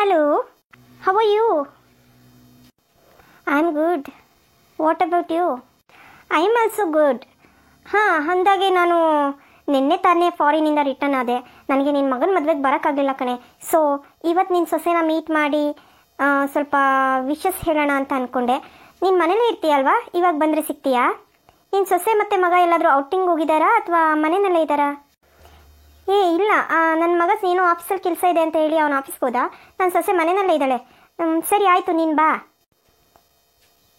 Hello, how are you? I'm good. What about you? I'm also good. ಅಂದಾಗೆ ನಾನು ನಿನ್ನೆ ತಾನೇ ಫಾರಿನಿಂದ ರಿಟರ್ನ್ ಆದೆ. ನನಗೆ ನಿನ್ನ ಮಗನ ಮದುವೆಗೆ ಬರೋಕ್ಕಾಗಲಿಲ್ಲ ಕಣೆ. ಸೊ ಇವತ್ತು ನಿನ್ನ ಸೊಸೆನ ಮೀಟ್ ಮಾಡಿ ಸ್ವಲ್ಪ ವಿಶಸ್ ಹೇಳೋಣ ಅಂತ ಅಂದ್ಕೊಂಡೆ. ನೀನು ಮನೇಲೇ ಇರ್ತೀಯಲ್ವಾ? ಇವಾಗ ಬಂದರೆ ಸಿಗ್ತೀಯಾ? ನಿನ್ನ ಸೊಸೆ ಮತ್ತು ಮಗ ಎಲ್ಲಾದರೂ ಔಟಿಂಗ್ ಹೋಗಿದ್ದಾರಾ ಅಥವಾ ಮನೆಯಲ್ಲೇ ಇದ್ದಾರಾ? ಇಲ್ಲ, ನನ್ನ ಮಗ ಏನೋ ಆಫೀಸಲ್ಲಿ ಕೆಲಸ ಇದೆ ಅಂತ ಹೇಳಿ ಅವನು ಆಫೀಸ್ಗೆ ಹೋದ. ನನ್ನ ಸೊಸೆ ಮನೆಯಲ್ಲೇ ಇದ್ದಾಳೆ. ಸರಿ ಆಯಿತು, ನೀನು ಬಾ.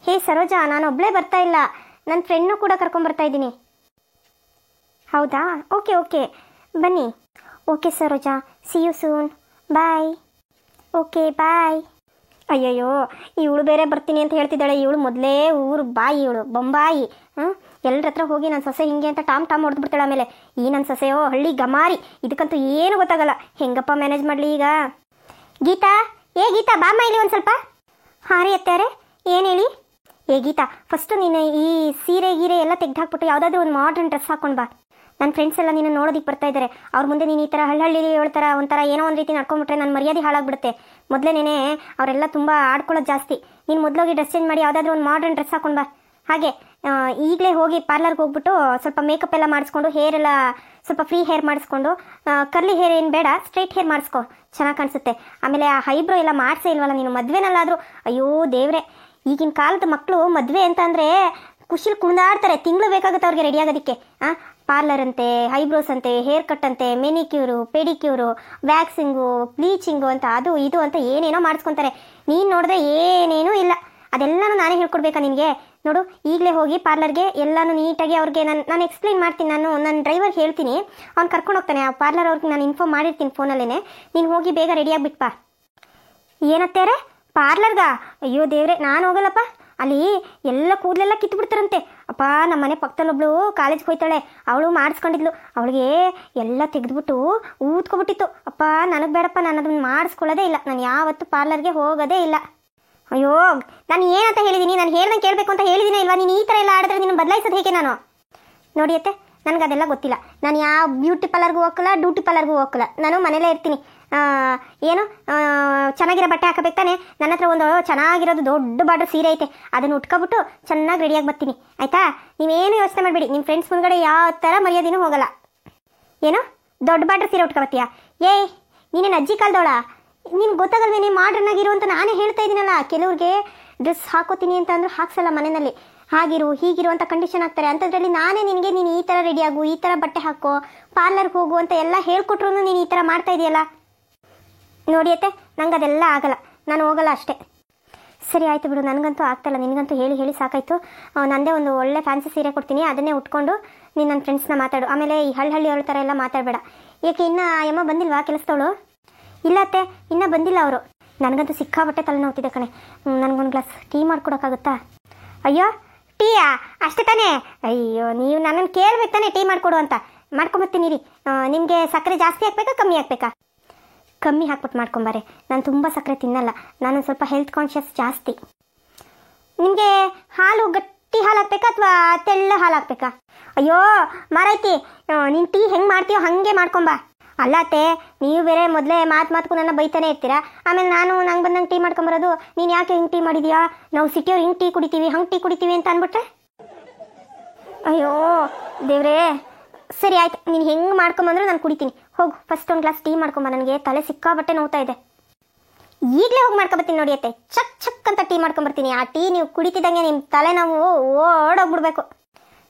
ಹೇ ಸರೋಜಾ, ನಾನು ಒಬ್ಬಳೇ ಬರ್ತಾ ಇಲ್ಲ, ನನ್ನ ಫ್ರೆಂಡ್ನೂ ಕೂಡ ಕರ್ಕೊಂಬರ್ತಾ ಇದ್ದೀನಿ. ಹೌದಾ? ಓಕೆ ಬನ್ನಿ. Okay Saroja, see you soon. Bye. Okay bye. ಅಯ್ಯಯ್ಯೋ, ಇವಳು ಬೇರೆ ಬರ್ತೀನಿ ಅಂತ ಹೇಳ್ತಿದ್ದಾಳೆ. ಇವಳು ಮೊದಲೇ ಊರು ಬಾಯಿ, ಇವಳು ಬೊಂಬಾಯಿ. ಎಲ್ಲರ ಹತ್ರ ಹೋಗಿ ನನ್ನ ಸೊಸೆ ಹಿಂಗೆ ಅಂತ ಟಾಮ್ ಹೊಡೆದ್ಬಿಡ್ತಾಳೆ. ಆಮೇಲೆ ಈ ನನ್ನ ಸೊಸೆಯೋ ಹಳ್ಳಿ ಗಮಾರಿ, ಇದಕ್ಕಂತೂ ಏನು ಗೊತ್ತಾಗಲ್ಲ. ಹೆಂಗಪ್ಪ ಮ್ಯಾನೇಜ್ ಮಾಡಲಿ ಈಗ? ಗೀತಾ, ಗೀತಾ ಬಾಮ್ಮ ಇಲ್ಲಿ ಒಂದು ಸ್ವಲ್ಪ. ಹಾಂ ರೀ ಅತ್ತಾರೆ, ಏನು ಹೇಳಿ? ಗೀತಾ, ಫಸ್ಟು ನೀನು ಈ ಸೀರೆ ಗೀರೆ ಎಲ್ಲ ತೆಗೆದು ಹಾಕ್ಬಿಟ್ಟು ಯಾವುದಾದ್ರೂ ಒಂದು ಮಾಡ್ರನ್ ಡ್ರೆಸ್ ಹಾಕೊಂಡು ಬಾ. ನನ್ನ ಫ್ರೆಂಡ್ಸ್ ಎಲ್ಲ ನೀನು ನೋಡೋದಕ್ಕೆ ಬರ್ತಾ ಇದ್ದಾರೆ. ಅವ್ರ ಮುಂದೆ ನೀನು ಈ ಥರ ಹಳ್ಳಿ ಹೇಳ್ತಾರ ಒಂಥರ ಏನೋ ಒಂದು ರೀತಿ ನಡ್ಕೊಂಡ್ಬಿಟ್ರೆ ನನ್ನ ಮರ್ಯಾದೆ ಹಾಳಾಗ್ಬಿಡುತ್ತೆ. ಮೊದಲೇನೇ ಅವರೆಲ್ಲ ತುಂಬ ಆಡ್ಕೊಳ್ಳೋದು ಜಾಸ್ತಿ. ನೀನು ಮೊದಲೋಗಿ ಡ್ರೆಸ್ ಚೇಂಜ್ ಮಾಡಿ ಯಾವುದಾದ್ರೂ ಒಂದು ಮಾಡ್ರನ್ ಡ್ರೆಸ್ ಹಾಕೊಂಡು ಬಾ. ಹಾಗೆ ಈಗಲೇ ಹೋಗಿ ಪಾರ್ಲರ್ಗೆ ಹೋಗ್ಬಿಟ್ಟು ಸ್ವಲ್ಪ ಮೇಕಪ್ ಎಲ್ಲ ಮಾಡಿಸ್ಕೊಂಡು, ಹೇರ್ ಎಲ್ಲ ಸ್ವಲ್ಪ ಫ್ರೀ ಹೇರ್ ಮಾಡಿಸ್ಕೊಂಡು, ಕರ್ಲಿ ಹೇರ್ ಏನು ಬೇಡ, ಸ್ಟ್ರೈಟ್ ಹೇರ್ ಮಾಡಿಸ್ಕೊ, ಚೆನ್ನಾಗಿ ಕಾಣಿಸುತ್ತೆ. ಆಮೇಲೆ ಆ ಐಬ್ರೋ ಎಲ್ಲ ಮಾಡಿಸೇ ಇಲ್ವಲ್ಲ ನೀನು ಮದುವೆನಲ್ಲಾದರೂ. ಅಯ್ಯೋ ದೇವ್ರೆ, ಈಗಿನ ಕಾಲದ ಮಕ್ಕಳು ಮದುವೆ ಅಂತ ಅಂದರೆ ಖುಷಿಲಿ ಕುಣಿದಾಡ್ತಾರೆ. ತಿಂಗಳು ಬೇಕಾಗುತ್ತೆ ಅವ್ರಿಗೆ ರೆಡಿ ಆಗೋದಕ್ಕೆ. ಪಾರ್ಲರ್ ಅಂತೆ, ಐಬ್ರೋಸ್ ಅಂತೆ, ಹೇರ್ ಕಟ್ ಅಂತೆ, ಮೆನಿಕ್ಯೂರು, ಪೆಡಿಕ್ಯೂರು, ವ್ಯಾಕ್ಸಿಂಗು, ಬ್ಲೀಚಿಂಗು ಅಂತ ಅದು ಇದು ಅಂತ ಏನೇನೋ ಮಾಡಿಸ್ಕೊತಾರೆ. ನೀನು ನೋಡಿದ್ರೆ ಏನೇನೂ ಇಲ್ಲ. ಅದೆಲ್ಲನೂ ನಾನೇ ಹೇಳ್ಕೊಡ್ಬೇಕಾ ನಿನಗೆ? ನೋಡು, ಈಗಲೇ ಹೋಗಿ ಪಾರ್ಲರ್ಗೆ ಎಲ್ಲನೂ ನೀಟಾಗಿ ಅವ್ರಿಗೆ ನಾನು ಎಕ್ಸ್ಪ್ಲೈನ್ ಮಾಡ್ತೀನಿ. ನನ್ನ ಡ್ರೈವರ್ ಹೇಳ್ತೀನಿ, ಅವ್ನು ಕರ್ಕೊಂಡು ಹೋಗ್ತಾನೆ. ಆ ಪಾರ್ಲರ್ ಅವ್ರಿಗೆ ನಾನು ಇನ್ಫಾರ್ಮ್ ಮಾಡಿರ್ತೀನಿ ಫೋನಲ್ಲೇ. ನೀನು ಹೋಗಿ ಬೇಗ ರೆಡಿಯಾಗಿಬಿಟ್ಪಾ. ಏನತ್ತೇರೆ ಪಾರ್ಲರ್ಗ? ಅಯ್ಯೋ ದೇವ್ರೆ, ನಾನು ಹೋಗಲ್ಲಪ್ಪ. ಅಲ್ಲಿ ಎಲ್ಲ ಕೂದಲೆಲ್ಲ ಕಿತ್ಬಿಡ್ತಾರಂತೆ. ಅಪ್ಪ, ನಮ್ಮ ಮನೆ ಪಕ್ಕದಲ್ಲೊಬ್ಳು ಕಾಲೇಜ್ಗೆ ಹೋಯ್ತಾಳೆ, ಅವಳು ಮಾಡಿಸ್ಕೊಂಡಿದ್ಲು. ಅವಳಿಗೆ ಎಲ್ಲ ತೆಗೆದ್ಬಿಟ್ಟು ಊದ್ಕೊಬಿಟ್ಟಿತ್ತು. ಅಪ್ಪ ನನಗೆ ಬೇಡಪ್ಪ, ನಾನು ಅದನ್ನು ಮಾಡಿಸ್ಕೊಳ್ಳೋದೇ ಇಲ್ಲ. ನಾನು ಯಾವತ್ತೂ ಪಾರ್ಲರ್ಗೆ ಹೋಗೋದೇ ಇಲ್ಲ. ಅಯ್ಯೋ, ನಾನು ಏನಂತ ಹೇಳಿದ್ದೀನಿ? ನಾನು ಹೇಳ್ದಂಗೆ ಕೇಳಬೇಕು ಅಂತ ಹೇಳಿದ್ದೀನಿ ಇಲ್ವಾ? ನೀನು ಈ ಥರ ಎಲ್ಲ ಆಡಿದ್ರೆ ನೀನು ಬದಲಾಯಿಸೋದು ಹೇಗೆ? ನಾನು ನೋಡಿಯತ್ತೆ, ನನಗೆ ಅದೆಲ್ಲ ಗೊತ್ತಿಲ್ಲ. ನಾನು ಯಾವ ಬ್ಯೂಟಿ ಪಾರ್ಲರ್ಗೂ ಹೋಗಲ್ಲ, ಡ್ಯೂಟಿ ಪಾರ್ಲರ್ಗೂ ಹೋಗಲ್ಲ. ನಾನು ಮನೇಲೇ ಇರ್ತೀನಿ. ಏನು ಚೆನ್ನಾಗಿರೋ ಬಟ್ಟೆ ಹಾಕಬೇಕು ತಾನೆ? ನನ್ನ ಹತ್ರ ಒಂದು ಚೆನ್ನಾಗಿರೋದು ದೊಡ್ಡ ಬಾರ್ಡರ್ ಸೀರೆ ಐತೆ, ಅದನ್ನು ಉಟ್ಕೊಬಿಟ್ಟು ಚೆನ್ನಾಗಿ ರೆಡಿಯಾಗಿ ಬರ್ತೀನಿ, ಆಯಿತಾ? ನೀವೇನು ಯೋಚನೆ ಮಾಡಬೇಡಿ. ನಿಮ್ಮ ಫ್ರೆಂಡ್ಸ್ ಮುಂದ್ಗಡೆ ಯಾವ ಥರ ಮರ್ಯಾದೆನೂ ಹೋಗಲ್ಲ. ಏನು ದೊಡ್ಡ ಬಾರ್ಡರ್ ಸೀರೆ ಉಟ್ಕೊಬತ್ತೀಯಾ? ನೀನೇನು ಅಜ್ಜಿ ಕಾಲದವಳ? ನಿನ್ಗೆ ಗೊತ್ತಾಗಲ್ವೇನೆ ಮಾಡ್ರನ್ ಆಗಿರು ಅಂತ ನಾನೇ ಹೇಳ್ತಾ ಇದ್ದೀನಲ್ಲ. ಕೆಲವ್ರಿಗೆ ಡ್ರೆಸ್ ಹಾಕೋತೀನಿ ಅಂತ ಅಂದರೂ ಹಾಕ್ಸಲ್ಲ ಮನೆಯಲ್ಲಿ. ಹಾಗಿರು ಹೀಗಿರು ಅಂತ ಕಂಡೀಷನ್ ಆಗ್ತಾರೆ. ಅಂಥದ್ರಲ್ಲಿ ನಾನೇ ನಿನಗೆ ನೀನು ಈ ಥರ ರೆಡಿಯಾಗು, ಈ ಥರ ಬಟ್ಟೆ ಹಾಕೋ, ಪಾರ್ಲರ್ಗೆ ಹೋಗು ಅಂತ ಎಲ್ಲ ಹೇಳ್ಕೊಟ್ರು ನೀನು ಈ ಥರ ಮಾಡ್ತಾ ಇದೆಯಲ್ಲ. ನೋಡಿಯತ್ತೆ, ನಂಗೆ ಅದೆಲ್ಲ ಆಗಲ್ಲ, ನಾನು ಹೋಗಲ್ಲ ಅಷ್ಟೇ. ಸರಿ ಆಯಿತು ಬಿಡು, ನನಗಂತೂ ಆಗ್ತಾಯಿಲ್ಲ. ನಿನಗಂತೂ ಹೇಳಿ ಸಾಕಾಯಿತು. ನಂದೇ ಒಂದು ಒಳ್ಳೆ ಫ್ಯಾನ್ಸಿ ಸೀರೆ ಕೊಡ್ತೀನಿ, ಅದನ್ನೇ ಉಟ್ಕೊಂಡು ನೀನು ನನ್ನ ಫ್ರೆಂಡ್ಸ್ನ ಮಾತಾಡು. ಆಮೇಲೆ ಈ ಹಳ್ಳಿ ಅವಳ ಥರ ಎಲ್ಲ ಮಾತಾಡಬೇಡ. ಏಕೆ ಇನ್ನೂ ಅಮ್ಮ ಬಂದಿಲ್ವಾ ಕೆಲಸದವಳು? ಇಲ್ಲ ಅತ್ತೆ, ಇನ್ನೂ ಬಂದಿಲ್ಲ ಅವರು. ನನಗಂತೂ ಸಿಕ್ಕಾಬಟ್ಟೆ ತಲೆನೋವ್ತಿದೆ ಕಣೆ. ನನಗೊಂದು ಗ್ಲಾಸ್ ಟೀ ಮಾಡ್ಕೊಡೋಕ್ಕಾಗುತ್ತಾ? ಅಯ್ಯೋ, ಟೀಯಾ? ಅಷ್ಟೇ ತಾನೇ? ಅಯ್ಯೋ, ನೀವು ನನ್ನನ್ನು ಕೇಳ್ಬೇಕು ತಾನೆ ಟೀ ಮಾಡಿಕೊಡು ಅಂತ. ಮಾಡ್ಕೊಂಬರ್ತೀನಿ ರೀ. ನಿಮಗೆ ಸಕ್ಕರೆ ಜಾಸ್ತಿ ಹಾಕ್ಬೇಕಾ ಕಮ್ಮಿ ಹಾಕ್ಬೇಕಾ? ಕಮ್ಮಿ ಹಾಕ್ಬಿಟ್ಟು ಮಾಡ್ಕೊಂಬಾರೆ. ನಾನು ತುಂಬ ಸಕ್ಕರೆ ತಿನ್ನಲ್ಲ, ನಾನು ಸ್ವಲ್ಪ ಹೆಲ್ತ್ ಕಾನ್ಷಿಯಸ್ ಜಾಸ್ತಿ. ನಿಮಗೆ ಹಾಲು ಗಟ್ಟಿ ಹಾಲು ಹಾಕ್ಬೇಕಾ ಅಥವಾ ತೆಳ್ಳ ಹಾಲು ಹಾಕ್ಬೇಕಾ? ಅಯ್ಯೋ ಮಾರೈತಿ, ನೀನು ಟೀ ಹೆಂಗೆ ಮಾಡ್ತೀಯೋ ಹಾಗೆ ಮಾಡ್ಕೊಂಬ. ಅಲ್ಲತ್ತೆ, ನೀವು ಬೇರೆ ಮೊದಲೇ ಮಾತುಗೂ ನನ್ನ ಬೈತಾನೆ ಇರ್ತೀರಾ. ಆಮೇಲೆ ನಂಗೆ ಬಂದಂಗೆ ಟೀ ಮಾಡ್ಕೊಂಬರೋದು. ನೀನು ಯಾಕೆ ಹಿಂಗೆ ಟೀ ಮಾಡಿದ್ಯಾ? ನಾವು ಸಿಟಿಯವ್ರು ಹಿಂಗೆ ಟೀ ಕುಡಿತೀವಿ, ಹಂಗೆ ಟೀ ಕುಡಿತೀವಿ ಅಂತ ಅಂದ್ಬಿಟ್ರೆ ಅಯ್ಯೋ ದೇವ್ರೇ. ಸರಿ ಆಯ್ತು, ನೀನು ಹೆಂಗೆ ಮಾಡ್ಕೊಂಬಂದ್ರೆ ನಾನು ಕುಡಿತೀನಿ. ಹೋಗು, ಫಸ್ಟ್ ಒಂದು ಗ್ಲಾಸ್ ಟೀ ಮಾಡ್ಕೊಂಬ. ನನಗೆ ತಲೆ ಸಿಕ್ಕಾಬಟ್ಟೆ ನೋವ್ತಾ ಇದೆ. ಈಗಲೇ ಹೋಗಿ ಮಾಡ್ಕೊಬರ್ತೀನಿ ನೋಡಿಯತ್ತೆ. ಚಕ್ ಅಂತ ಟೀ ಮಾಡ್ಕೊಂಬರ್ತೀನಿ. ಆ ಟೀ ನೀವು ಕುಡಿತಿದ್ದಂಗೆ ನಿಮ್ಮ ತಲೆ ನಾವು ಓಡೋಗ್ಬಿಡ್ಬೇಕು.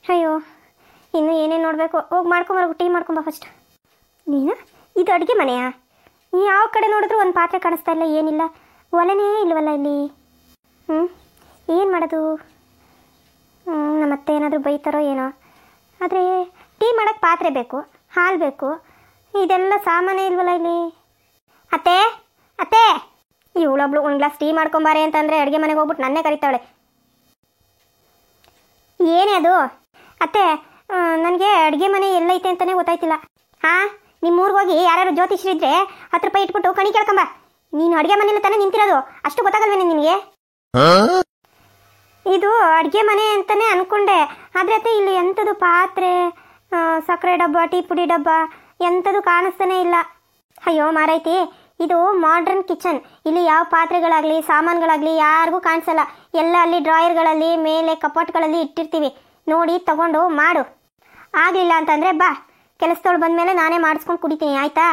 ಅಯ್ಯೋ, ಇನ್ನು ಏನೇನು ನೋಡಬೇಕು. ಹೋಗಿ ಮಾಡ್ಕೊಂಬರ್ಬೇಕು, ಟೀ ಮಾಡ್ಕೊಂಬ ಫಸ್ಟ್. ನೀನು ಇದು ಅಡುಗೆ ಮನೆಯಾ? ಯಾವ ಕಡೆ ನೋಡಿದ್ರು ಒಂದು ಪಾತ್ರೆ ಕಾಣಿಸ್ತಾ ಇಲ್ಲ, ಏನಿಲ್ಲ, ಒಲೆನೇ ಇಲ್ವಲ್ಲ ಇಲ್ಲಿ. ಏನು ಮಾಡೋದು? ನಮ್ಮತ್ತೆ ಏನಾದರೂ ಬೈತಾರೋ ಏನೋ. ಆದರೆ ಟೀ ಮಾಡೋಕ್ಕೆ ಪಾತ್ರೆ ಬೇಕು, ಹಾಲು ಬೇಕು, ಇದೆಲ್ಲ ಸಾಮಾನೇ ಇಲ್ವಲ್ಲ ಇಲ್ಲಿ. ಅತ್ತೆ ಇವಳೊಬ್ಳು ಒಂದು ಗ್ಲಾಸ್ ಟೀ ಮಾಡ್ಕೊಂಬಾರೆ ಅಂತಂದರೆ ಅಡುಗೆ ಮನೆಗೆ ಹೋಗ್ಬಿಟ್ಟು ನನ್ನೇ ಕರಿತಾವಳೆ. ಏನೇ ಅದು? ಅತ್ತೆ, ನನಗೆ ಅಡುಗೆ ಮನೆ ಎಲ್ಲೈತೆ ಅಂತಲೇ ಗೊತ್ತಾಯ್ತಿಲ್ಲ. ನಿಮ್ಮೂರಿಗೆ ಹೋಗಿ ಯಾರು ಜ್ಯೋತಿಷ್ಯರಿದ್ರೆ 10 ರೂಪಾಯಿ ಇಟ್ಬಿಟ್ಟು ಕಣಿ ಕೇಳ್ಕೊಂಬ. ನೀನು ಅಡುಗೆ ಮನೇಲಿ ತಾನೇ ನಿಂತಿರೋದು, ಅಷ್ಟು ಗೊತ್ತಾಗಲ್ವೇನೆ ನಿನಗೆ? ಇದು ಅಡುಗೆ ಮನೆ ಅಂತಲೇ ಅಂದ್ಕೊಂಡೆ. ಆದರೆ ಅತ್ತೆ, ಇಲ್ಲಿ ಎಂಥದ್ದು ಪಾತ್ರೆ, ಸಕ್ಕರೆ ಡಬ್ಬ, ಟೀ ಪುಡಿ ಡಬ್ಬ ಎಂಥದ್ದು ಕಾಣಿಸ್ತಾನೆ ಇಲ್ಲ. ಅಯ್ಯೋ ಮಾರೈತಿ, ಇದು ಮಾಡ್ರನ್ ಕಿಚನ್. ಇಲ್ಲಿ ಯಾವ ಪಾತ್ರೆಗಳಾಗಲಿ ಸಾಮಾನುಗಳಾಗಲಿ ಯಾರಿಗೂ ಕಾಣಿಸಲ್ಲ. ಎಲ್ಲ ಅಲ್ಲಿ ಡ್ರಾಯರ್ಗಳಲ್ಲಿ ಮೇಲೆ ಕಪಾಟ್ಗಳಲ್ಲಿ ಇಟ್ಟಿರ್ತೀವಿ. ನೋಡಿ ತಗೊಂಡು ಮಾಡು. ಆಗಲಿಲ್ಲ ಅಂತಂದರೆ ಬಾ, ಕೆಲಸದವಳು ಬಂದಮೇಲೆ ನಾನೇ ಮಾಡಿಸ್ಕೊಂಡು ಕುಡಿತೀನಿ, ಆಯಿತಾ?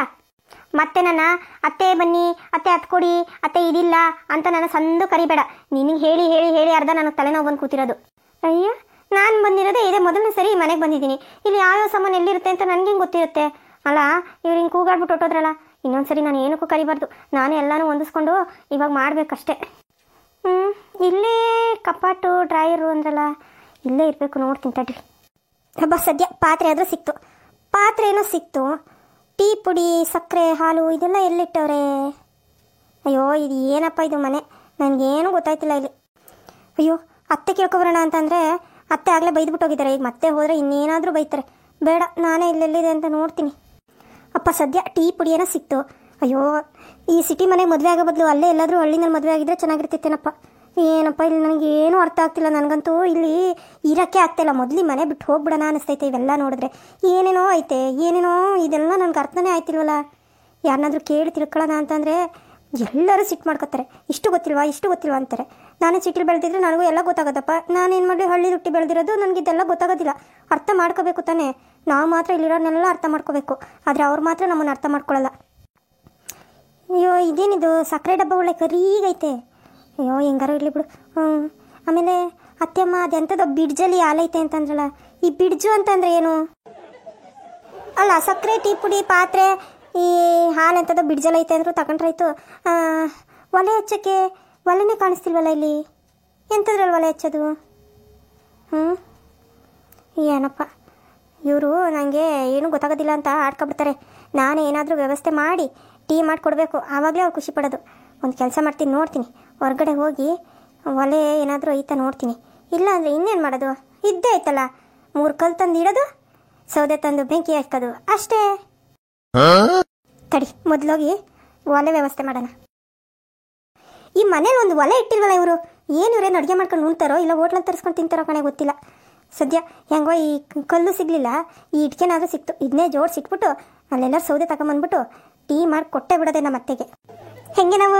ಮತ್ತೆ ನನ್ನ ಅತ್ತೆ ಬನ್ನಿ, ಅತ್ತೆ ಅದು ಕೊಡಿ, ಅತ್ತೆ ಇದಿಲ್ಲ ಅಂತ ನನ್ನ ಸಂದು ಕರಿಬೇಡ. ನಿನಗೆ ಹೇಳಿ ಹೇಳಿ ಹೇಳಿ ಅರ್ಧ ನನಗೆ ತಲೆನೋವು ಬಂದು ಕೂತಿರೋದು. ಅಯ್ಯೋ, ನಾನು ಬಂದಿರೋದೇ ಇದೇ ಮೊದಲನೇ ಸರಿ ಮನೆಗೆ ಬಂದಿದ್ದೀನಿ. ಇಲ್ಲಿ ಯಾವ್ಯಾವ ಸಾಮಾನು ಎಲ್ಲಿರುತ್ತೆ ಅಂತ ನನಗೆ ಗೊತ್ತಿರುತ್ತೆ ಅಲ್ಲ. ಇವ್ರು ಹಿಂಗೆ ಕೂಗಾಡ್ಬಿಟ್ಟು ಹೊಟ್ಟೋದ್ರಲ್ಲ, ಇನ್ನೊಂದು ಸರಿ ನಾನು ಏನಕ್ಕೂ ಕರಿಬಾರ್ದು. ನಾನೇ ಎಲ್ಲನೂ ಹೊಂದಿಸ್ಕೊಂಡು ಇವಾಗ ಮಾಡಬೇಕಷ್ಟೆ. ಇಲ್ಲೇ ಕಪಾಟು ಡ್ರಾಯರು ಅಂದ್ರಲ್ಲ, ಇಲ್ಲೇ ಇರಬೇಕು, ನೋಡ್ತೀನಿ ತಡ್ರಿ. ಹಬ್ಬ, ಸದ್ಯ ಪಾತ್ರೆ ಆದರೂ ಸಿಕ್ತು. ಪಾತ್ರೆ ಏನೋ ಸಿಕ್ತು. ಟೀ ಪುಡಿ, ಸಕ್ಕರೆ, ಹಾಲು ಇದೆಲ್ಲ ಎಲ್ಲಿಟ್ಟವ್ರೆ? ಅಯ್ಯೋ, ಇದು ಏನಪ್ಪ ಇದು ಮನೆ, ನನಗೇನು ಗೊತ್ತಾಯ್ತಿಲ್ಲ ಇಲ್ಲಿ. ಅಯ್ಯೋ, ಅತ್ತೆ ಕೇಳ್ಕೊಬರೋಣ ಅಂತಂದರೆ ಅತ್ತೆ ಆಗಲೇ ಬೈದ್ಬಿಟ್ಟು ಹೋಗಿದ್ದಾರೆ. ಈಗ ಮತ್ತೆ ಹೋದರೆ ಇನ್ನೇನಾದರೂ ಬೈತಾರೆ. ಬೇಡ, ನಾನೇ ಇಲ್ಲೆಲ್ಲಿದೆ ಅಂತ ನೋಡ್ತೀನಿ. ಅಪ್ಪ, ಸದ್ಯ ಟೀ ಪುಡಿ ಏನೋ ಸಿಕ್ತು. ಅಯ್ಯೋ, ಈ ಸಿಟಿ ಮನೆಗೆ ಮದುವೆ ಆಗೋ ಬದಲು ಅಲ್ಲೇ ಎಲ್ಲಾದರೂ ಹಳ್ಳಿನಲ್ಲಿ ಮದುವೆ ಆಗಿದ್ರೆ ಚೆನ್ನಾಗಿರ್ತಿತ್ತೇನಪ್ಪ. ಏನಪ್ಪ ಇಲ್ಲಿ ನನಗೆ ಏನೂ ಅರ್ಥ ಆಗ್ತಿಲ್ಲ. ನನಗಂತೂ ಇಲ್ಲಿ ಇರೋಕ್ಕೆ ಆಗ್ತಾಯಿಲ್ಲ. ಮೊದಲು ಮನೆ ಬಿಟ್ಟು ಹೋಗ್ಬಿಡೋಣ ಅನಿಸ್ತೈತೆ. ಇವೆಲ್ಲ ನೋಡಿದ್ರೆ ಏನೇನೋ ಐತೆ, ಏನೇನೋ ಇದೆಲ್ಲ ನನಗೆ ಅರ್ಥನೇ ಆಯ್ತಿಲ್ವಲ್ಲ. ಯಾರನ್ನಾದ್ರೂ ಕೇಳಿ ತಿಳ್ಕೊಳ್ಳೋಣ ಅಂತಂದರೆ ಎಲ್ಲರೂ ಸಿಟ್ಟು ಮಾಡ್ಕೊತಾರೆ. ಇಷ್ಟು ಗೊತ್ತಿಲ್ವಾ ಅಂತಾರೆ. ನಾನೇ ಸಿಟಿಲಿ ಬೆಳೆದಿದ್ರೆ ನನಗೂ ಎಲ್ಲ ಗೊತ್ತಾಗೋದಪ್ಪ. ನಾನೇನು ಮಾಡಲಿ, ಹಳ್ಳಿ ಹುಟ್ಟಿ ಬೆಳೆದಿರೋದು, ನನಗಿದೆಲ್ಲ ಗೊತ್ತಾಗೋದಿಲ್ಲ. ಅರ್ಥ ಮಾಡ್ಕೋಬೇಕು ತಾನೇ. ನಾವು ಮಾತ್ರ ಇಲ್ಲಿರೋನೆಲ್ಲ ಅರ್ಥ ಮಾಡ್ಕೋಬೇಕು, ಆದರೆ ಅವ್ರು ಮಾತ್ರ ನಮ್ಮನ್ನು ಅರ್ಥ ಮಾಡ್ಕೊಳ್ಳಲ್ಲ. ಅಯ್ಯೋ, ಇದೇನಿದು ಸಕ್ಕರೆ ಡಬ್ಬ ಒಳ್ಳೆ ಕರೀಗೈತೆ. ಅಯ್ಯೋ, ಹೆಂಗಾರು ಇರಲಿ ಬಿಡು. ಆಮೇಲೆ ಅತ್ತೆಮ್ಮ ಅದೆಂಥದ್ದು ಬಿಡ್ಜಲ್ಲಿ ಹಾಲೈತೆ ಅಂತಂದ್ರಲ್ಲ, ಈ ಬಿಡ್ಜು ಅಂತಂದರೆ ಏನು? ಅಲ್ಲ, ಸಕ್ಕರೆ, ಟೀ ಪುಡಿ, ಪಾತ್ರೆ, ಈ ಹಾಲು ಎಂಥದ್ದು ಬಿಡ್ಜಲ್ ಐತೆ ಅಂದರೂ ತಗೊಂಡ್ರಾಯ್ತು. ಒಲೆ ಹಚ್ಚೋಕ್ಕೆ ಒಲೆನೇ ಕಾಣಿಸ್ತಿಲ್ವಲ್ಲ ಇಲ್ಲಿ. ಎಂಥದ್ರಲ್ಲಿ ಒಲೆ ಹಚ್ಚೋದು? ಏನಪ್ಪ ಇವರು, ನನಗೆ ಏನೂ ಗೊತ್ತಾಗೋದಿಲ್ಲ ಅಂತ ಆಡ್ಕೊಬಿಡ್ತಾರೆ. ನಾನು ಏನಾದರೂ ವ್ಯವಸ್ಥೆ ಮಾಡಿ ಟೀ ಮಾಡಿಕೊಡ್ಬೇಕು, ಆವಾಗಲೇ ಅವ್ರು ಖುಷಿ ಪಡೋದು. ಒಂದು ಕೆಲಸ ಮಾಡ್ತೀನಿ, ನೋಡ್ತೀನಿ, ಹೊರಗಡೆ ಹೋಗಿ ಒಲೆ ಏನಾದರೂ ಐತಾ ನೋಡ್ತೀನಿ. ಇಲ್ಲ ಅಂದರೆ ಇನ್ನೇನು ಮಾಡೋದು? ಇದ್ದೇ ಐತಲ್ಲ, 3 ಕಲ್ಲು ತಂದು ಇಡೋದು, ಸೌದೆ ತಂದು ಬೆಂಕಿ ಹಾಕೋದು ಅಷ್ಟೇ. ತಡಿ, ಮೊದಲೋಗಿ ಒಲೆ ವ್ಯವಸ್ಥೆ ಮಾಡೋಣ. ಈ ಮನೇಲಿ ಒಂದು ಒಲೆ ಇಟ್ಟಿಲ್ವಲ್ಲ ಇವರು. ಏನು ಇವ್ರೇನು ಅಡುಗೆ ಮಾಡ್ಕೊಂಡು ಉಣ್ತಾರೋ ಇಲ್ಲ ಹೋಟ್ಲಲ್ಲಿ ತರಿಸ್ಕೊಂಡು ತಿಂತಾರೋ ಕಣೆ ಗೊತ್ತಿಲ್ಲ. ಸದ್ಯ ಹೆಂಗೋ ಈ ಕಲ್ಲು ಸಿಗಲಿಲ್ಲ, ಈ ಇಟ್ಕೆನಾದರೂ ಸಿಕ್ತು. ಇದನ್ನೇ ಜೋಡಿಸಿಟ್ಬಿಟ್ಟು ಅಲ್ಲೆಲ್ಲರೂ ಸೌದೆ ತಗೊಂಬಂದ್ಬಿಟ್ಟು ಟೀ ಮಾಡಿ ಕೊಟ್ಟೆ ಬಿಡೋದೆ ನಮ್ಮ ಅತ್ತೆಗೆ. ಹೆಂಗೆ ನಾವು